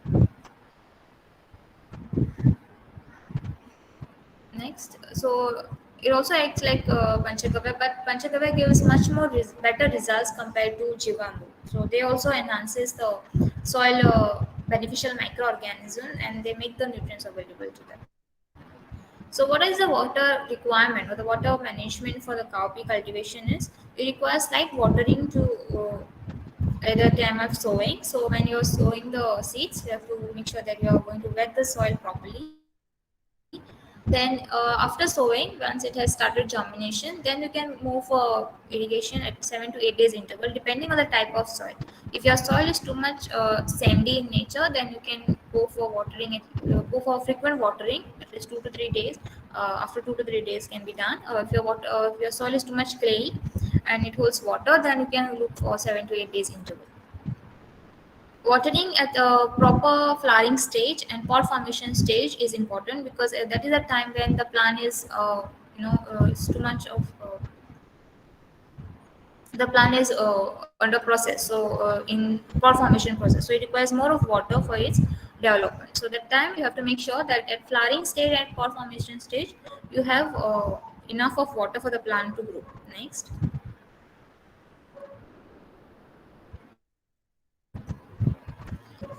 so it also acts like Panchagavya, but Panchagavya gives much more better results compared to Jivamrut. So they also enhances the soil beneficial microorganism and they make the nutrients available to them. So what is the water requirement or the water management for the cowpea cultivation is? It requires light watering to at the time of sowing. So when you're sowing the seeds, you have to make sure that you are going to wet the soil properly. Then after sowing, once it has started germination, then you can move for irrigation at 7 to 8 days interval, depending on the type of soil. If your soil is too much sandy in nature, then you can go for watering it. Go for frequent watering, at least 2 to 3 days. After 2 to 3 days can be done. If your soil is too much clay and it holds water, then you can look for 7 to 8 days interval. Watering at a proper flowering stage and pod formation stage is important because that is the time when the plant is it's too much of the plant is under process, so in pod formation process, so it requires more of water for its development. So that time you have to make sure that at flowering stage and pod formation stage you have enough of water for the plant to grow. Next,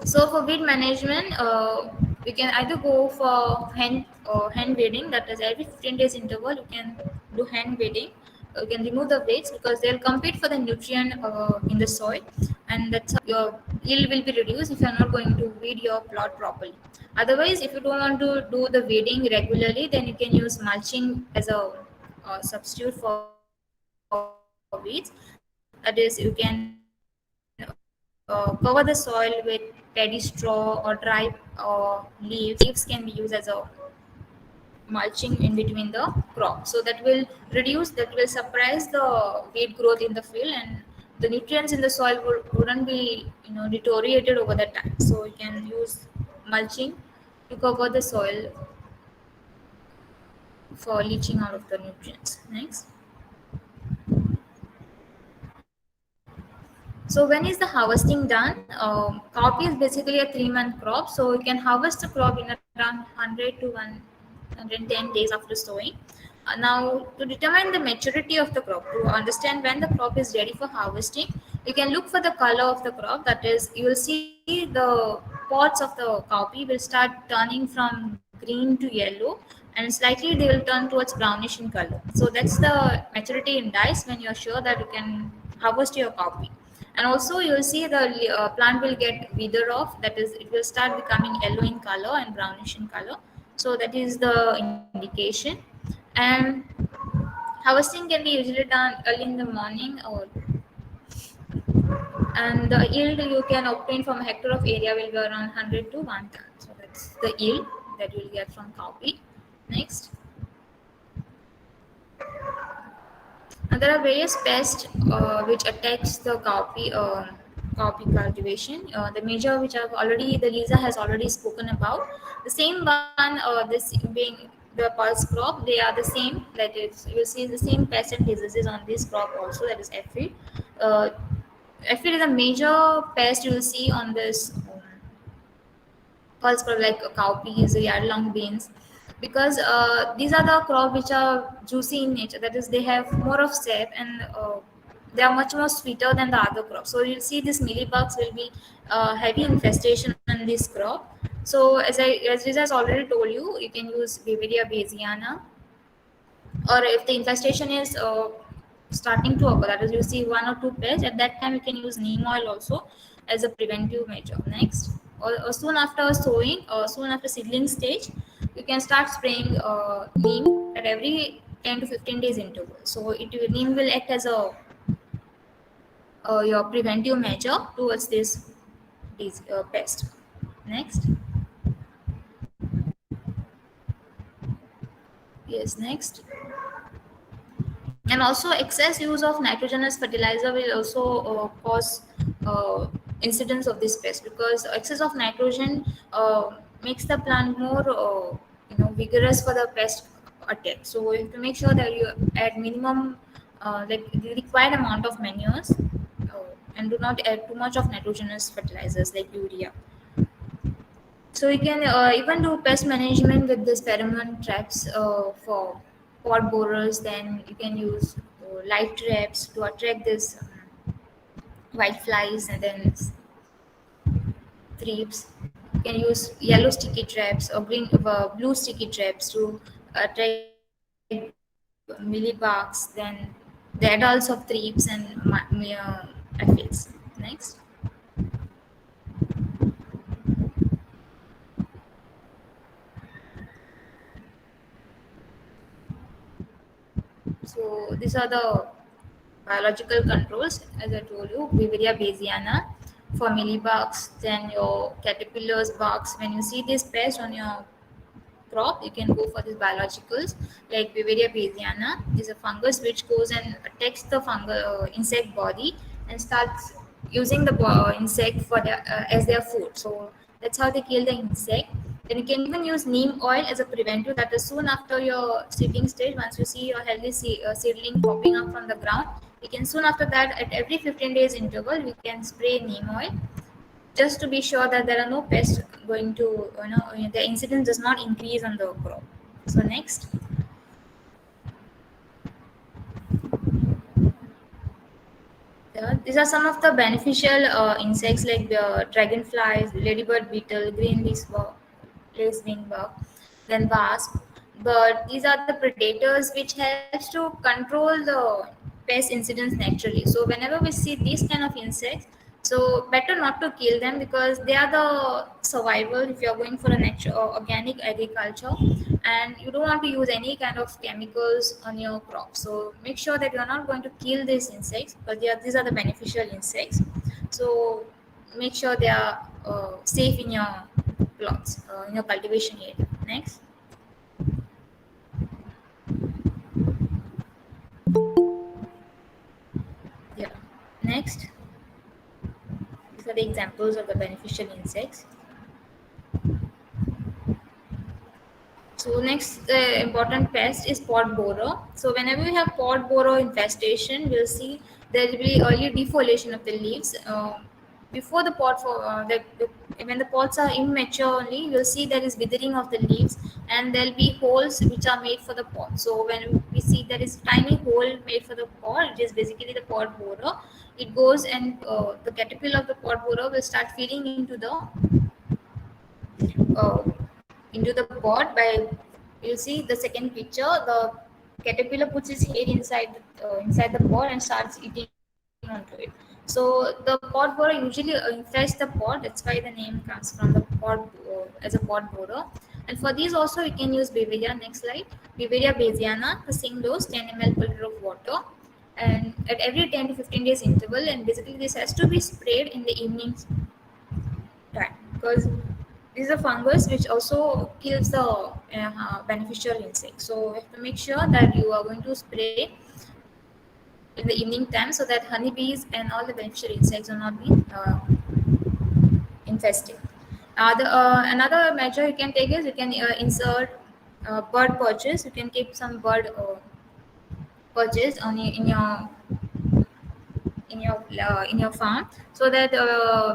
so for weed management, we can either go for hand weeding, that is every 15 days interval. You can do hand weeding. You can remove the weeds because they'll compete for the nutrient in the soil, and that's how your yield will be reduced if you're not going to weed your plot properly. Otherwise, if you don't want to do the weeding regularly, then you can use mulching as a substitute for weeds. That is, you can cover the soil with paddy straw or dry leaves can be used as a mulching in between the crop, so that will suppress the weed growth in the field, and the nutrients in the soil wouldn't be deteriorated over the time. So you can use mulching to cover the soil for leaching out of the nutrients. Next, so when is the harvesting done? Coffee is basically a 3-month crop, so you can harvest the crop in around 100 to 110 days after sowing. Now, to determine the maturity of the crop, to understand when the crop is ready for harvesting, you can look for the color of the crop. That is, you will see the pods of the cowpea will start turning from green to yellow, and slightly they will turn towards brownish in color. So that's the maturity index when you're sure that you can harvest your cowpea. And also you will see the plant will get wither off, that is it will start becoming yellow in color and brownish in color. So that is the indication. And harvesting can be usually done early in the morning, or and the yield you can obtain from a hectare of area will be around 100 to 1 ton. So that's the yield that you will get from cowpea. Next, and there are various pests which attacks the cowpea cultivation. The major, which the Lisa has already spoken about. The same one, this being the pulse crop, they are the same. That is, you see the same pests and diseases on this crop also. That is aphid. Uh, Aphid is a major pest you will see on this pulse crop like cowpeas, yard-long beans, because these are the crop which are juicy in nature. That is, they have more of sap and they are much more sweeter than the other crops. So you'll see these mealybugs will be heavy infestation on this crop. So as Riza has already told you, you can use Vividia baesiana, or if the infestation is starting to occur, that is you see one or two pests, at that time you can use neem oil also as a preventive measure. Next, or soon after sowing, or soon after seedling stage, you can start spraying neem at every 10 to 15 days interval. So neem will act as a your preventive measure towards this pest. Next, yes, next. And also excess use of nitrogenous fertilizer will also cause incidence of this pest, because excess of nitrogen makes the plant more vigorous for the pest attack. So you have to make sure that you add minimum like the required amount of manures, and do not add too much of nitrogenous fertilizers like urea. So you can even do pest management with this pheromone traps for pod borers. Then you can use light traps to attract this white flies and then thrips. You can use yellow sticky traps or green, blue sticky traps to attract mealybugs. Then the adults of thrips and aphids. Next. So these are the biological controls, as I told you, Vivaria bassiana for mealybugs, then your caterpillars, bugs. When you see this pest on your crop, you can go for these biologicals like Vivaria bassiana. Is a fungus which goes and attacks the fungal insect body and starts using the insect for their, as their food. So that's how they kill the insect. Then you can even use neem oil as a preventive. That is soon after your seedling stage. Once you see your healthy seedling popping up from the ground, we can soon after that at every 15 days interval we can spray neem oil, just to be sure that there are no pests going to, the incidence does not increase on the crop. So next. These are some of the beneficial insects like the dragonflies, ladybird beetle, green lacewing bug, then wasp. But these are the predators which helps to control the pest incidence naturally. So whenever we see these kind of insects, so better not to kill them, because they are the survival if you are going for a natural organic agriculture, and you don't want to use any kind of chemicals on your crop. So make sure that you are not going to kill these insects, but these are the beneficial insects. So make sure they are safe in your plots, in your cultivation area. Next. Yeah. Next. These are the examples of the beneficial insects. So next important pest is pod borer. So whenever we have pod borer infestation, we'll see there will be early defoliation of the leaves. Before the pod, when the pods are immature only, you'll see there is withering of the leaves, and there'll be holes which are made for the pod. So when we see there is tiny hole made for the pod, it is basically the pod borer. It goes and the caterpillar of the pod borer will start feeding uh, into the pot by, you see the second picture, the caterpillar puts his head inside the pot and starts eating onto it. So the pot borer usually infests the pot. That's why the name comes from the pot as a pot borer. And for these also we can use Beauveria. Next slide. Beauveria bassiana, the same dose, 10 ml per liter of water, and at every 10 to 15 days interval. And basically this has to be sprayed in the evening time, because this is a fungus which also kills the beneficial insect. So you have to make sure that you are going to spray in the evening time, so that honeybees and all the beneficial insects will not be infested. Another measure you can take is you can insert bird perches. You can keep some bird perches in your farm, so that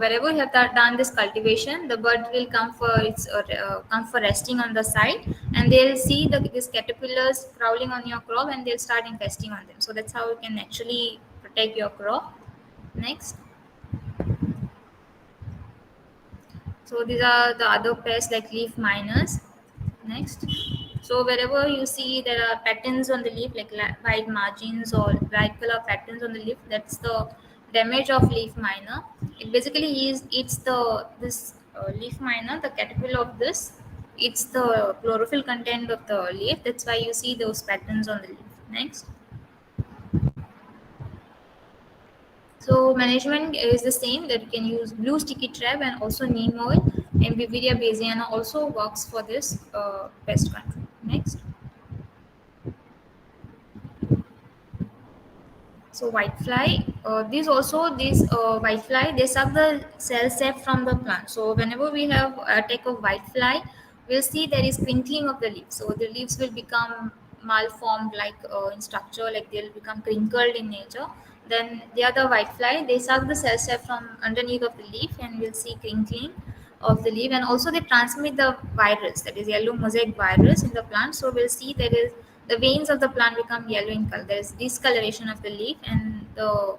wherever you have done this cultivation, the bird will come for resting on the site, and they'll see these caterpillars crawling on your crop, and they'll start infesting on them. So that's how you can actually protect your crop. Next. So these are the other pests like leaf miners. Next. So wherever you see there are patterns on the leaf, like white margins or bright color patterns on the leaf, that's the damage of leaf miner. It basically eats the this leaf miner, the caterpillar of this. It's the chlorophyll content of the leaf. That's why you see those patterns on the leaf. Next. So management is the same, that you can use blue sticky trap and also neem oil, and Beauveria bassiana also works for this pest control. Next. So whitefly, these whitefly, they suck the cell sap from the plant. So whenever we have attack of whitefly, we'll see there is crinkling of the leaf. So the leaves will become malformed, like in structure, like they'll become crinkled in nature. Then the other whitefly, they suck the cell sap from underneath of the leaf, and we'll see crinkling of the leaf. And also they transmit the virus, that is yellow mosaic virus in the plant. So we'll see there is the veins of the plant become yellow in color. There is discoloration of the leaf, and the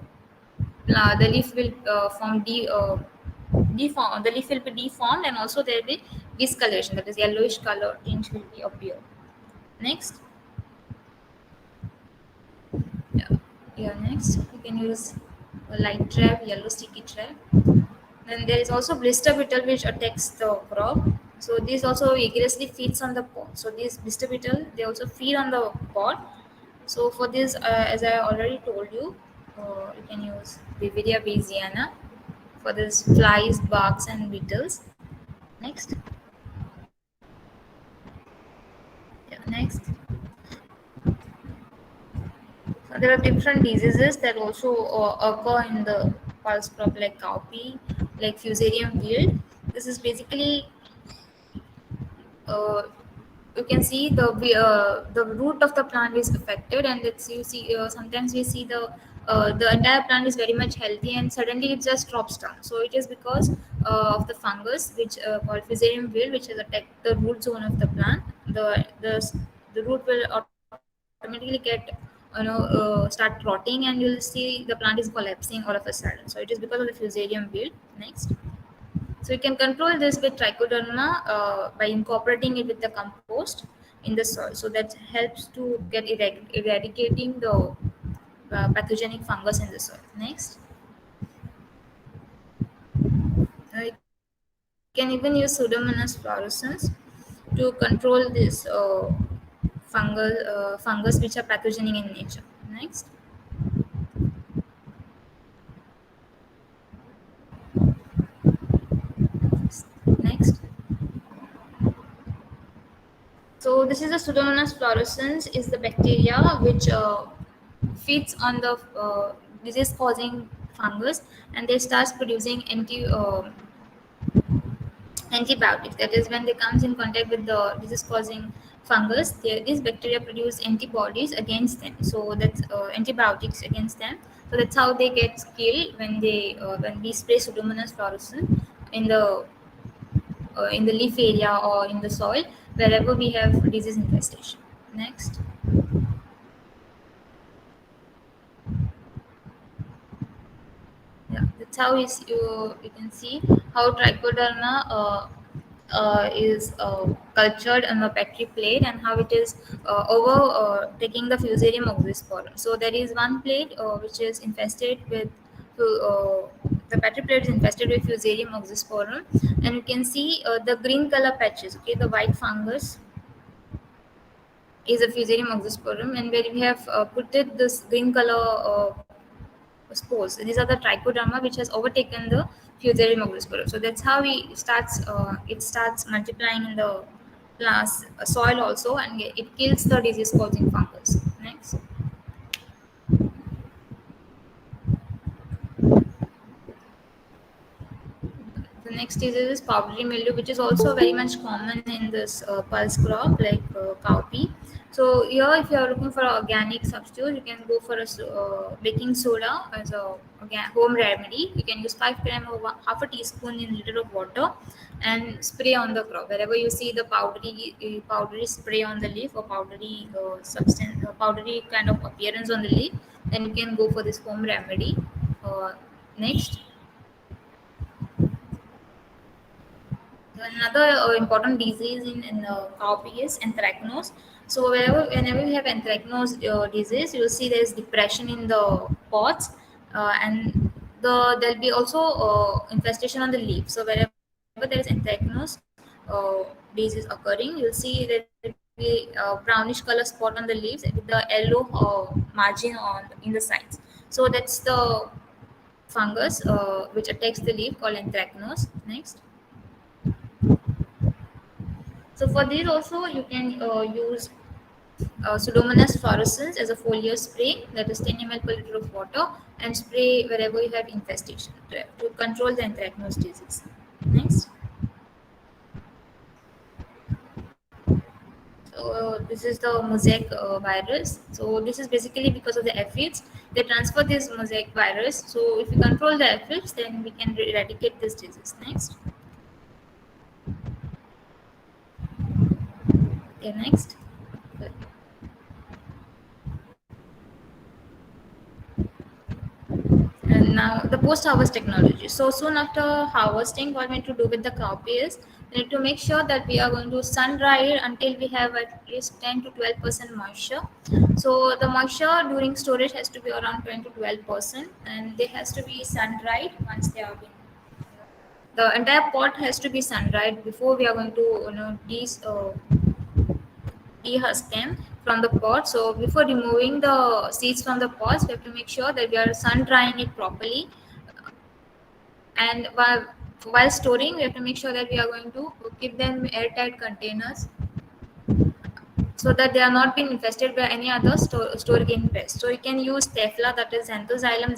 leaf will deform. The leaf will be deformed, and also there will be discoloration. That is yellowish color tinge will be appear. Next, yeah, yeah. Next, you can use a light trap, yellow sticky trap. Then there is also blister beetle which attacks the crop. So this also vigorously feeds on the pod. So these blister beetle, they also feed on the pod. So for this, as I already told you, you can use Vividia baesiana for this flies, bugs, and beetles. Next, yeah, next. So there are different diseases that also occur in the pulse crop, like cowpea, like fusarium wilt. This is basically uh, you can see the root of the plant is affected, and it's you see sometimes we see the entire plant is very much healthy, and suddenly it just drops down. So it is because of the fungus which called fusarium wilt, which has attacked the root zone of the plant. The root will automatically get start rotting, and you'll see the plant is collapsing all of a sudden. So it is because of the fusarium wilt. Next. So you can control this with trichoderma by incorporating it with the compost in the soil. So that helps to get eradicating the pathogenic fungus in the soil. Next, you can even use Pseudomonas fluorescens to control this fungus which are pathogenic in nature. Next. Next. So this is the Pseudomonas fluorescens is the bacteria which feeds on the disease-causing fungus, and they starts producing antibiotics. That is, when they comes in contact with the disease-causing fungus, these bacteria produce antibodies against them. So that's antibiotics against them. So that's how they get killed when we spray Pseudomonas fluorescens in the leaf area or in the soil wherever we have disease infestation. Next. Yeah, that's how you can see how trichoderma is cultured on a petri plate, and how it is over taking the fusarium oxysporum. So there is one plate which is infested with the petri plate is infested with fusarium oxysporum, and you can see the green color patches. Okay, the white fungus is a fusarium oxysporum, and where we have put it this green color spores. These are the trichoderma which has overtaken the fusarium oxysporum. So that's how it starts multiplying in the soil also, and it kills the disease causing fungus. Next. The next disease is powdery mildew, which is also very much common in this pulse crop like cowpea. So here, if you are looking for an organic substitute, you can go for baking soda as a home remedy. You can use 5 gram or half a teaspoon in liter of water, and spray on the crop. Wherever you see the powdery spray on the leaf, or powdery substance, powdery kind of appearance on the leaf, then you can go for this home remedy. Next. Another important disease in cowpea is anthracnose. So whenever we have anthracnose disease, you will see there is depression in the pods, and there'll be also infestation on the leaf. So wherever there is anthracnose disease occurring, you'll see there will be a brownish color spot on the leaves with the yellow margin in the sides. So that's the fungus which attacks the leaf, called anthracnose. Next. So for these also you can use Pseudomonas fluorescens as a foliar spray, that is 10 ml per liter of water, and spray wherever you have infestation to control the anthracnose disease. Next. So this is the mosaic virus. So this is basically because of the aphids. They transfer this mosaic virus. So if we control the aphids, then we can eradicate this disease. Next. Okay, next. And now the post-harvest technology. So soon after harvesting, what we need to do with the cowpea is we need to make sure that we are going to sun dry it until we have at least 10 to 12% moisture. So the moisture during storage has to be around 10 to 12%, and they has to be sun dried once they are being. The entire pot has to be sun dried before we are going to dehusk them from the pot. So before removing the seeds from the pods, we have to make sure that we are sun drying it properly. And while storing, we have to make sure that we are going to keep them airtight containers so that they are not being infested by any other store-gain pest. So you can use Tefla, that is Xanthoxylum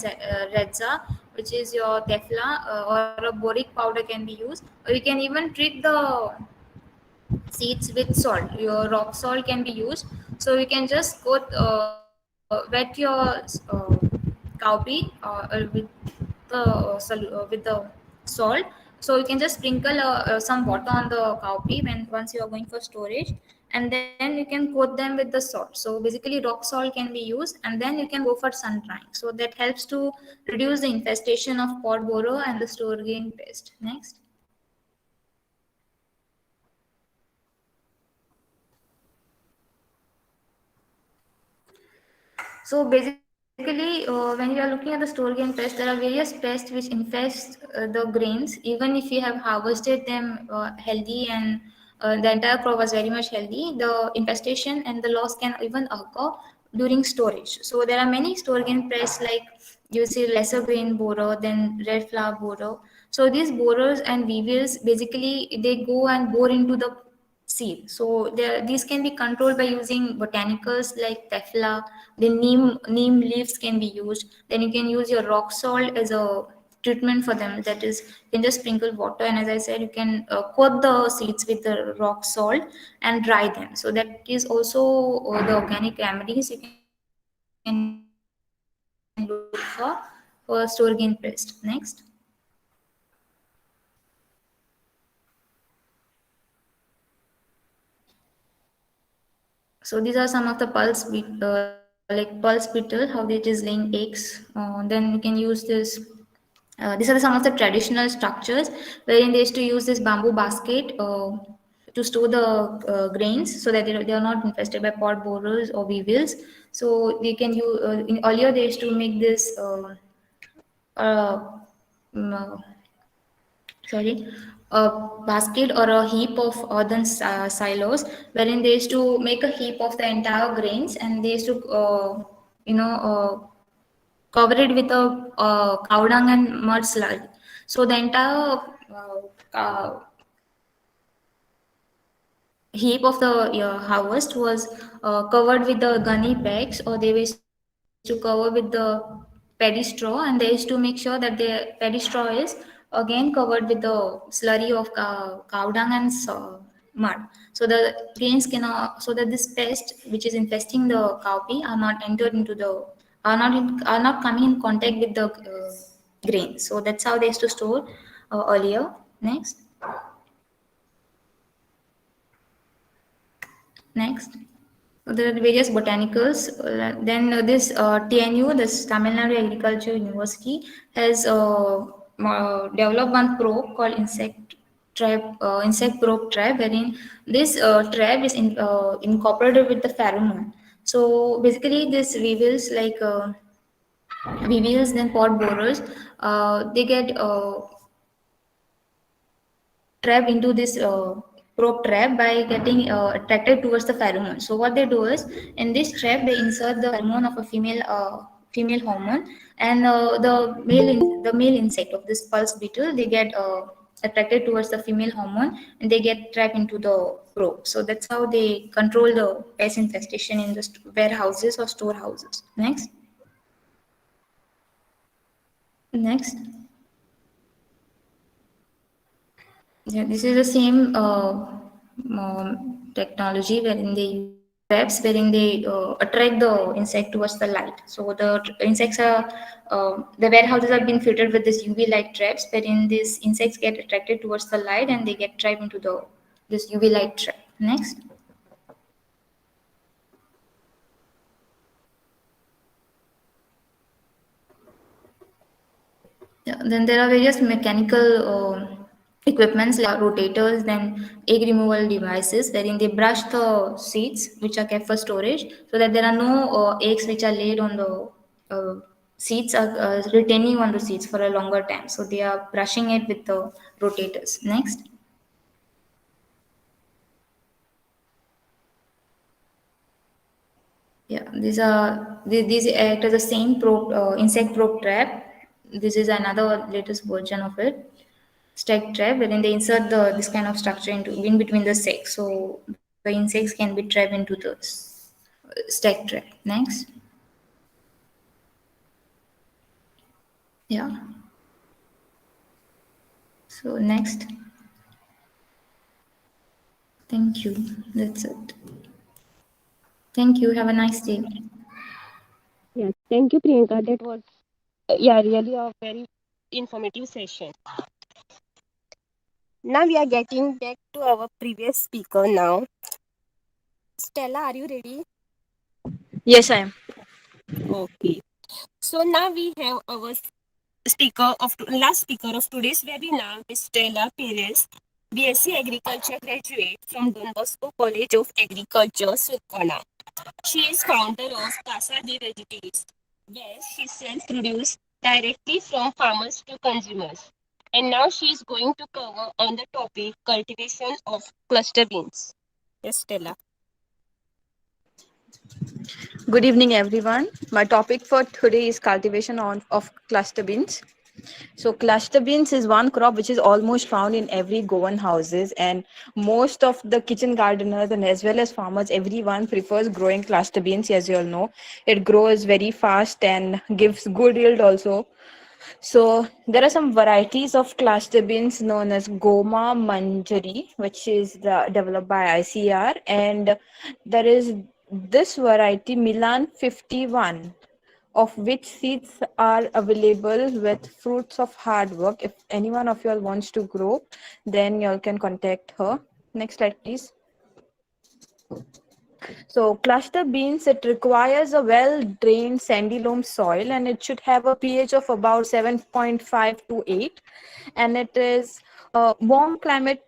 redza, which is your Tefla, or a boric powder can be used, or you can even treat the seeds with salt. Your rock salt can be used. So you can just go wet your cowpea with the salt. So you can just sprinkle some water on the cowpea when once you are going for storage, and then you can coat them with the salt. So basically rock salt can be used, and then you can go for sun drying. So that helps to reduce the infestation of pod borer and the store gain pest. Next. So basically, when you are looking at the store gain pest, there are various pests which infest the grains. Even if you have harvested them healthy and the entire crop was very much healthy, the infestation and the loss can even occur during storage. So there are many store gain pests like you see lesser grain borer, then red flower borer. So these borers and weevils basically they go and bore into the seed. So these can be controlled by using botanicals like Tefla. The neem leaves can be used. Then you can use your rock salt as a treatment for them. That is, you can just sprinkle water, and as I said, you can coat the seeds with the rock salt and dry them. So that is also the organic remedies you can look for store gain pest. Next. So these are some of the like pulse beetle, how it is laying eggs. Then we can use this. These are some of the traditional structures wherein they used to use this bamboo basket to store the grains so that they are not infested by pod borers or weevils. So they can use. Earlier they used to make this. Uh, mm, uh, sorry, a basket or a heap of earthen silos wherein they used to make a heap of the entire grains, and they used to cover it with a cow dung and mud sludge. So the entire heap of the harvest was covered with the gunny bags, or they used to cover with the paddy straw, and they used to make sure that the paddy straw is again covered with the slurry of cow dung and mud, so the grains cannot, so that this pest which is infesting the cowpea are not entered into the are not coming in contact with the grain. So that's how they used to store earlier. Next. Next. So there are various botanicals. Then this TNU, this Tamil Nadu Agriculture University, has developed one probe called insect probe trap, wherein this trap is incorporated with the pheromone. So basically, this reveals like weevils, then pod borers. They get trapped into this probe trap by getting attracted towards the pheromone. So what they do is in this trap they insert the pheromone of a female hormone, and the male insect of this pulse beetle they get attracted towards the female hormone, and they get trapped into the probe. So that's how they control the pest infestation in the warehouses or storehouses. Next. Yeah, this is the same technology wherein they use traps, wherein they attract the insect towards the light. So the insects are, the warehouses have been fitted with this UV light traps, wherein these insects get attracted towards the light and they get trapped into the this UV light trap. Next. Yeah, then there are various mechanical equipments like rotators, then egg removal devices, wherein they brush the seeds which are kept for storage, so that there are no eggs which are laid on the seeds are retaining on the seeds for a longer time. So they are brushing it with the rotators. Next. Yeah, these act as the same probe, insect probe trap. This is another latest version of it. Stack trap, wherein they insert this kind of structure into in between the sex, so the insects can be trapped into this stack trap. Next. Yeah. So next. Thank you. That's it. Thank you. Have a nice day. Yeah, thank you, Priyanka. That was really a very informative session. Now we are getting back to our previous speaker now. Stella, are you ready? Yes, I am. Okay. So now we have our last speaker of today's webinar, Ms. Stella Perez, BSc Agriculture graduate from Don Bosco College of Agriculture, Surkana. She is founder of Casa de Vegetables, where she sells produce directly from farmers to consumers. And now she is going to cover on the topic cultivation of cluster beans. Yes, Stella. Good evening, everyone. My topic for today is of cluster beans. So, cluster beans is one crop which is almost found in every Goan houses, and most of the kitchen gardeners and as well as farmers, everyone prefers growing cluster beans. As you all know, it grows very fast and gives good yield also. So there are some varieties of cluster beans known as Goma Manjari, which is developed by ICR, and there is this variety Milan 51, of which seeds are available with fruits of hard work. If any one of you all wants to grow, then you all can contact her. Next slide, please. So cluster beans, it requires a well-drained sandy loam soil, and it should have a pH of about 7.5 to 8. And it is a warm climate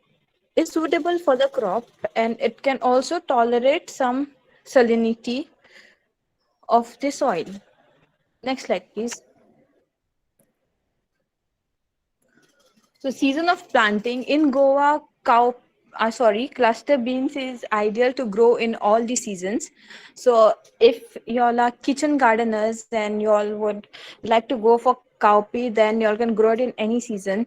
is suitable for the crop, and it can also tolerate some salinity of the soil. Next slide, please. So season of planting in Goa, cluster beans is ideal to grow in all the seasons. So if y'all are kitchen gardeners and y'all would like to go for cowpea, then y'all can grow it in any season.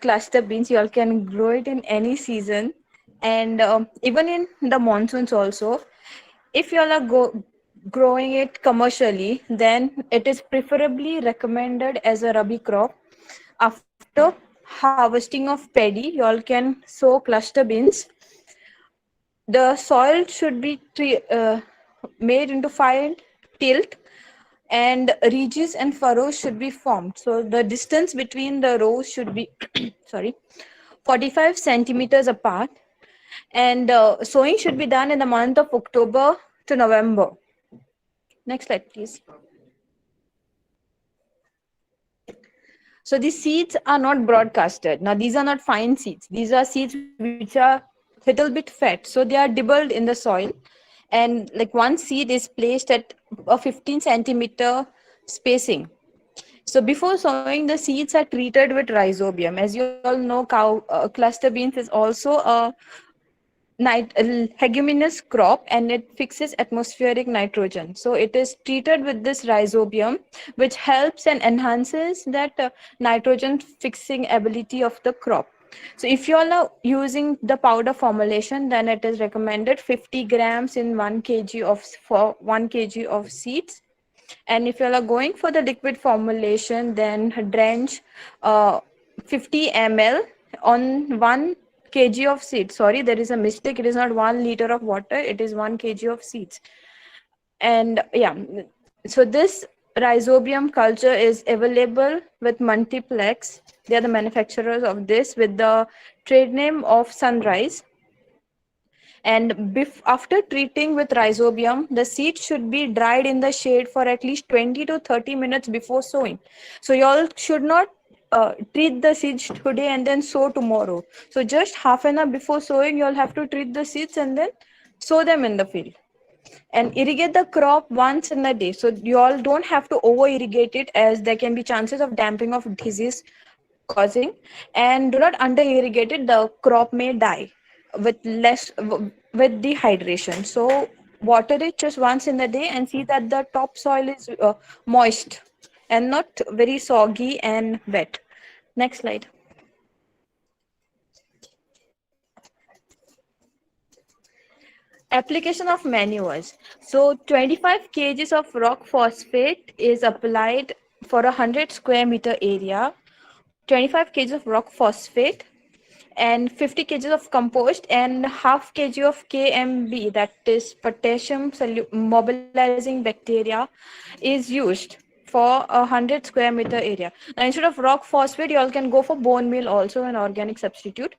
Cluster beans, y'all can grow it in any season, and even in the monsoons also. If y'all are growing it commercially, then it is preferably recommended as a rabi crop. After harvesting of paddy, you all can sow cluster beans. The soil should be made into fine tilt, and ridges and furrows should be formed. So the distance between the rows should be 45 centimeters apart, and sowing should be done in the month of October to November. Next slide, please. So these seeds are not broadcasted. Now these are not fine seeds. These are seeds which are little bit fat. So they are dibbled in the soil, and like one seed is placed at a 15 centimeter spacing. So before sowing, the seeds are treated with rhizobium. As you all know, cluster beans is also a leguminous crop, and it fixes atmospheric nitrogen. So it is treated with this rhizobium, which helps and enhances that nitrogen fixing ability of the crop. So if you all are using the powder formulation, then it is recommended 50 grams in 1 kg of for 1 kg of seeds. And if you all are going for the liquid formulation, then drench 50 ml on 1 kg of seeds. Sorry, there is a mistake. It is not 1 liter of water. It is 1 kg of seeds. And yeah, so this rhizobium culture is available with Multiplex. They are the manufacturers of this with the trade name of Sunrise. And after treating with rhizobium, the seed should be dried in the shade for at least 20 to 30 minutes before sowing. So you all should not treat the seeds today and then sow tomorrow. So just half an hour before sowing, you all have to treat the seeds and then sow them in the field. And irrigate the crop once in a day. So you all don't have to over irrigate it, as there can be chances of damping of disease causing. And do not under irrigate it, the crop may die with with dehydration. So water it just once in a day and see that the topsoil is moist and not very soggy and wet. Next slide. Application of manures. So 25 kgs of rock phosphate is applied for a 100 square meter area. 25 kgs of rock phosphate and 50 kgs of compost and half kg of KMB, that is potassium mobilizing bacteria, is used for a 100 square meter area. Now instead of rock phosphate, you all can go for bone meal, also an organic substitute.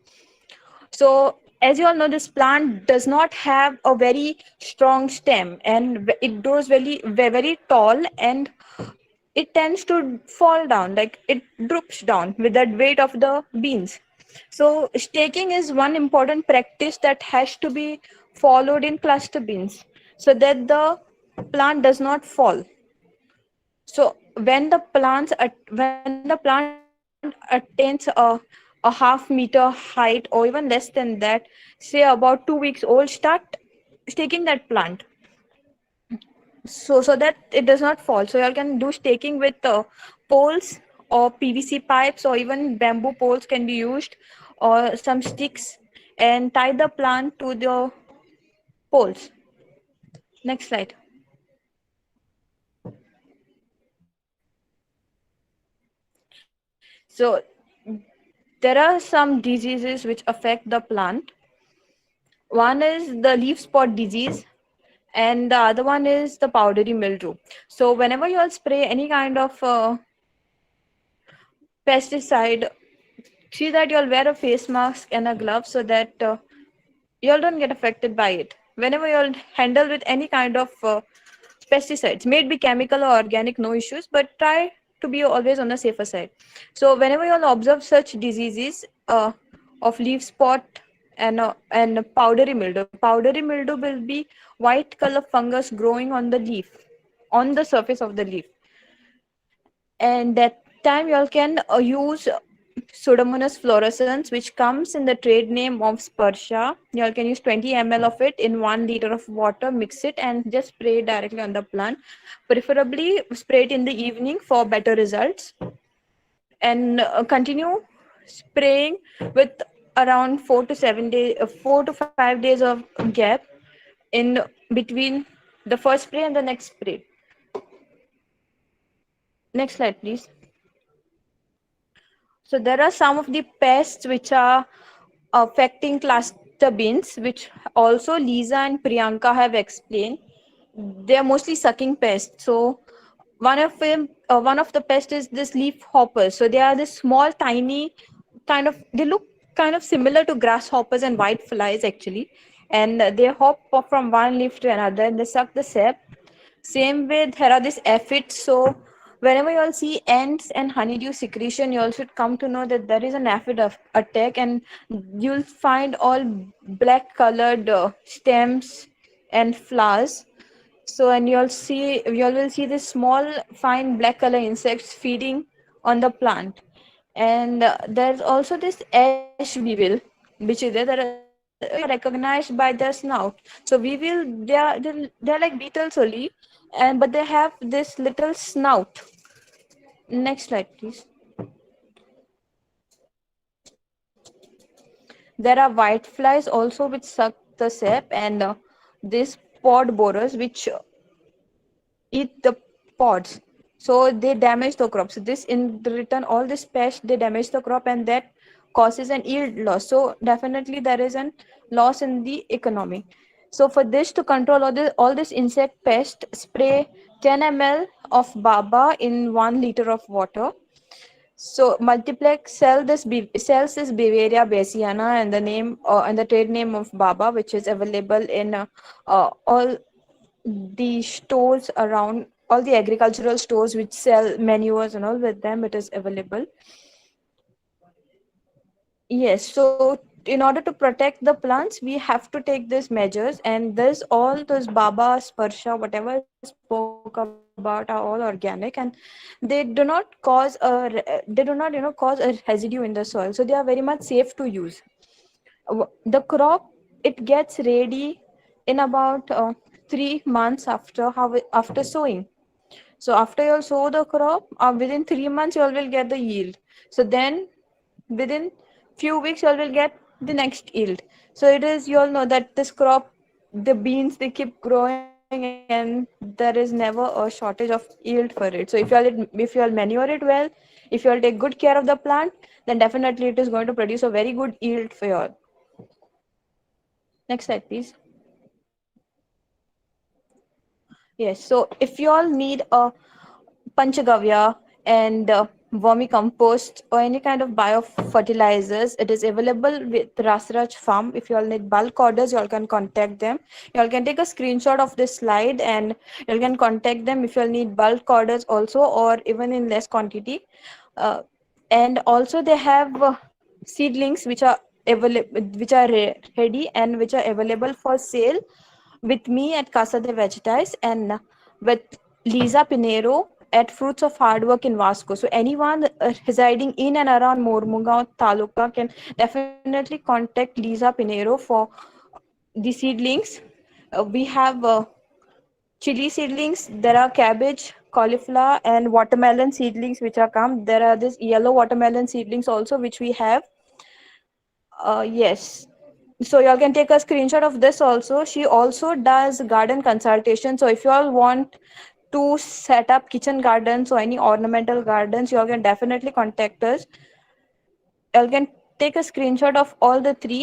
So as you all know, this plant does not have a very strong stem, and it grows very tall, and it tends to fall down, like it droops down with that weight of the beans. So staking is one important practice that has to be followed in cluster beans so that the plant does not fall. So when the plant attains a half meter height or even less than that, say about 2 weeks old, start staking that plant, so that it does not fall. So you all can do staking with poles or PVC pipes, or even bamboo poles can be used, or some sticks, and tie the plant to the poles. Next slide. So there are some diseases which affect the plant. One is the leaf spot disease, and the other one is the powdery mildew. So whenever you all spray any kind of pesticide, see that you all wear a face mask and a glove so that you all don't get affected by it. Whenever you all handle with any kind of pesticides, may it be chemical or organic, no issues, but try to be always on the safer side. So whenever you all observe such diseases of leaf spot and powdery mildew will be white color fungus growing on the leaf, on the surface of the leaf. And that time you all can use Pseudomonas fluorescens, which comes in the trade name of Sparsha. You all can use 20 ml of it in 1 liter of water, mix it and just spray it directly on the plant. Preferably spray it in the evening for better results. And continue spraying with around 4 to 5 days of gap in between the first spray and the next spray. Next slide, please. So there are some of the pests which are affecting cluster beans, which also Lisa and Priyanka have explained. They are mostly sucking pests. So one of the pests is this leaf hoppers. So they are this small, tiny kind of. They look kind of similar to grasshoppers and white flies actually, and they hop from one leaf to another and they suck the sap. Same way, there are these aphids. So whenever you all see ants and honeydew secretion, you all should come to know that there is an aphid attack, and you'll find all black colored stems and flowers. So, and you all will see this small, fine black color insects feeding on the plant. And there's also this ash weevil, which is there. There are recognized by their snout. So we will they're like beetles only, and but they have this little snout. Next slide, please. There are whiteflies also which suck the sap, and these pod borers which eat the pods. So they damage the crop. So this in return, all this pest they damage the crop, and that causes an yield loss. So definitely there is an loss in the economy. So for this to control all this insect pest, spray 10 ml of Baba in 1 liter of water. So Multiplex sells this Bavaria bassiana and the name and the trade name of Baba, which is available in all the stores around, all the agricultural stores which sell manures and all. With them it is available. Yes, so in order to protect the plants, we have to take these measures, and this all those Baba, Sparsha, whatever I spoke about are all organic, and they do not cause a residue in the soil, so they are very much safe to use. The crop, it gets ready in about 3 months after sowing. So after you sow the crop, within 3 months you will get the yield. So then within few weeks you will get the next yield. So it is, you all know that this crop, the beans, they keep growing, and there is never a shortage of yield for it. So if you all manure it well, if you all take good care of the plant, then definitely it is going to produce a very good yield for you all. Next slide, please. Yes, so if you all need a panchagavya and vermicompost or any kind of biofertilizers, it is available with Rasraj Farm. If you all need bulk orders, you all can contact them. You all can take a screenshot of this slide and you all can contact them if you all need bulk orders also, or even in less quantity. And also they have seedlings which are available, which are ready and which are available for sale with me at Casa de Vegetais, and with Lisa Pinero at Fruits of Hard Work in Vasco. So anyone residing in and around Mormugao Taluka can definitely contact Lisa Pinero for the seedlings. We have chili seedlings, there are cabbage, cauliflower, and watermelon seedlings which are come. There are this yellow watermelon seedlings also which we have. Yes. So y'all can take a screenshot of this also. She also does garden consultation. So if you all want to set up kitchen gardens or any ornamental gardens, you all can definitely contact us. You all can take a screenshot of all the three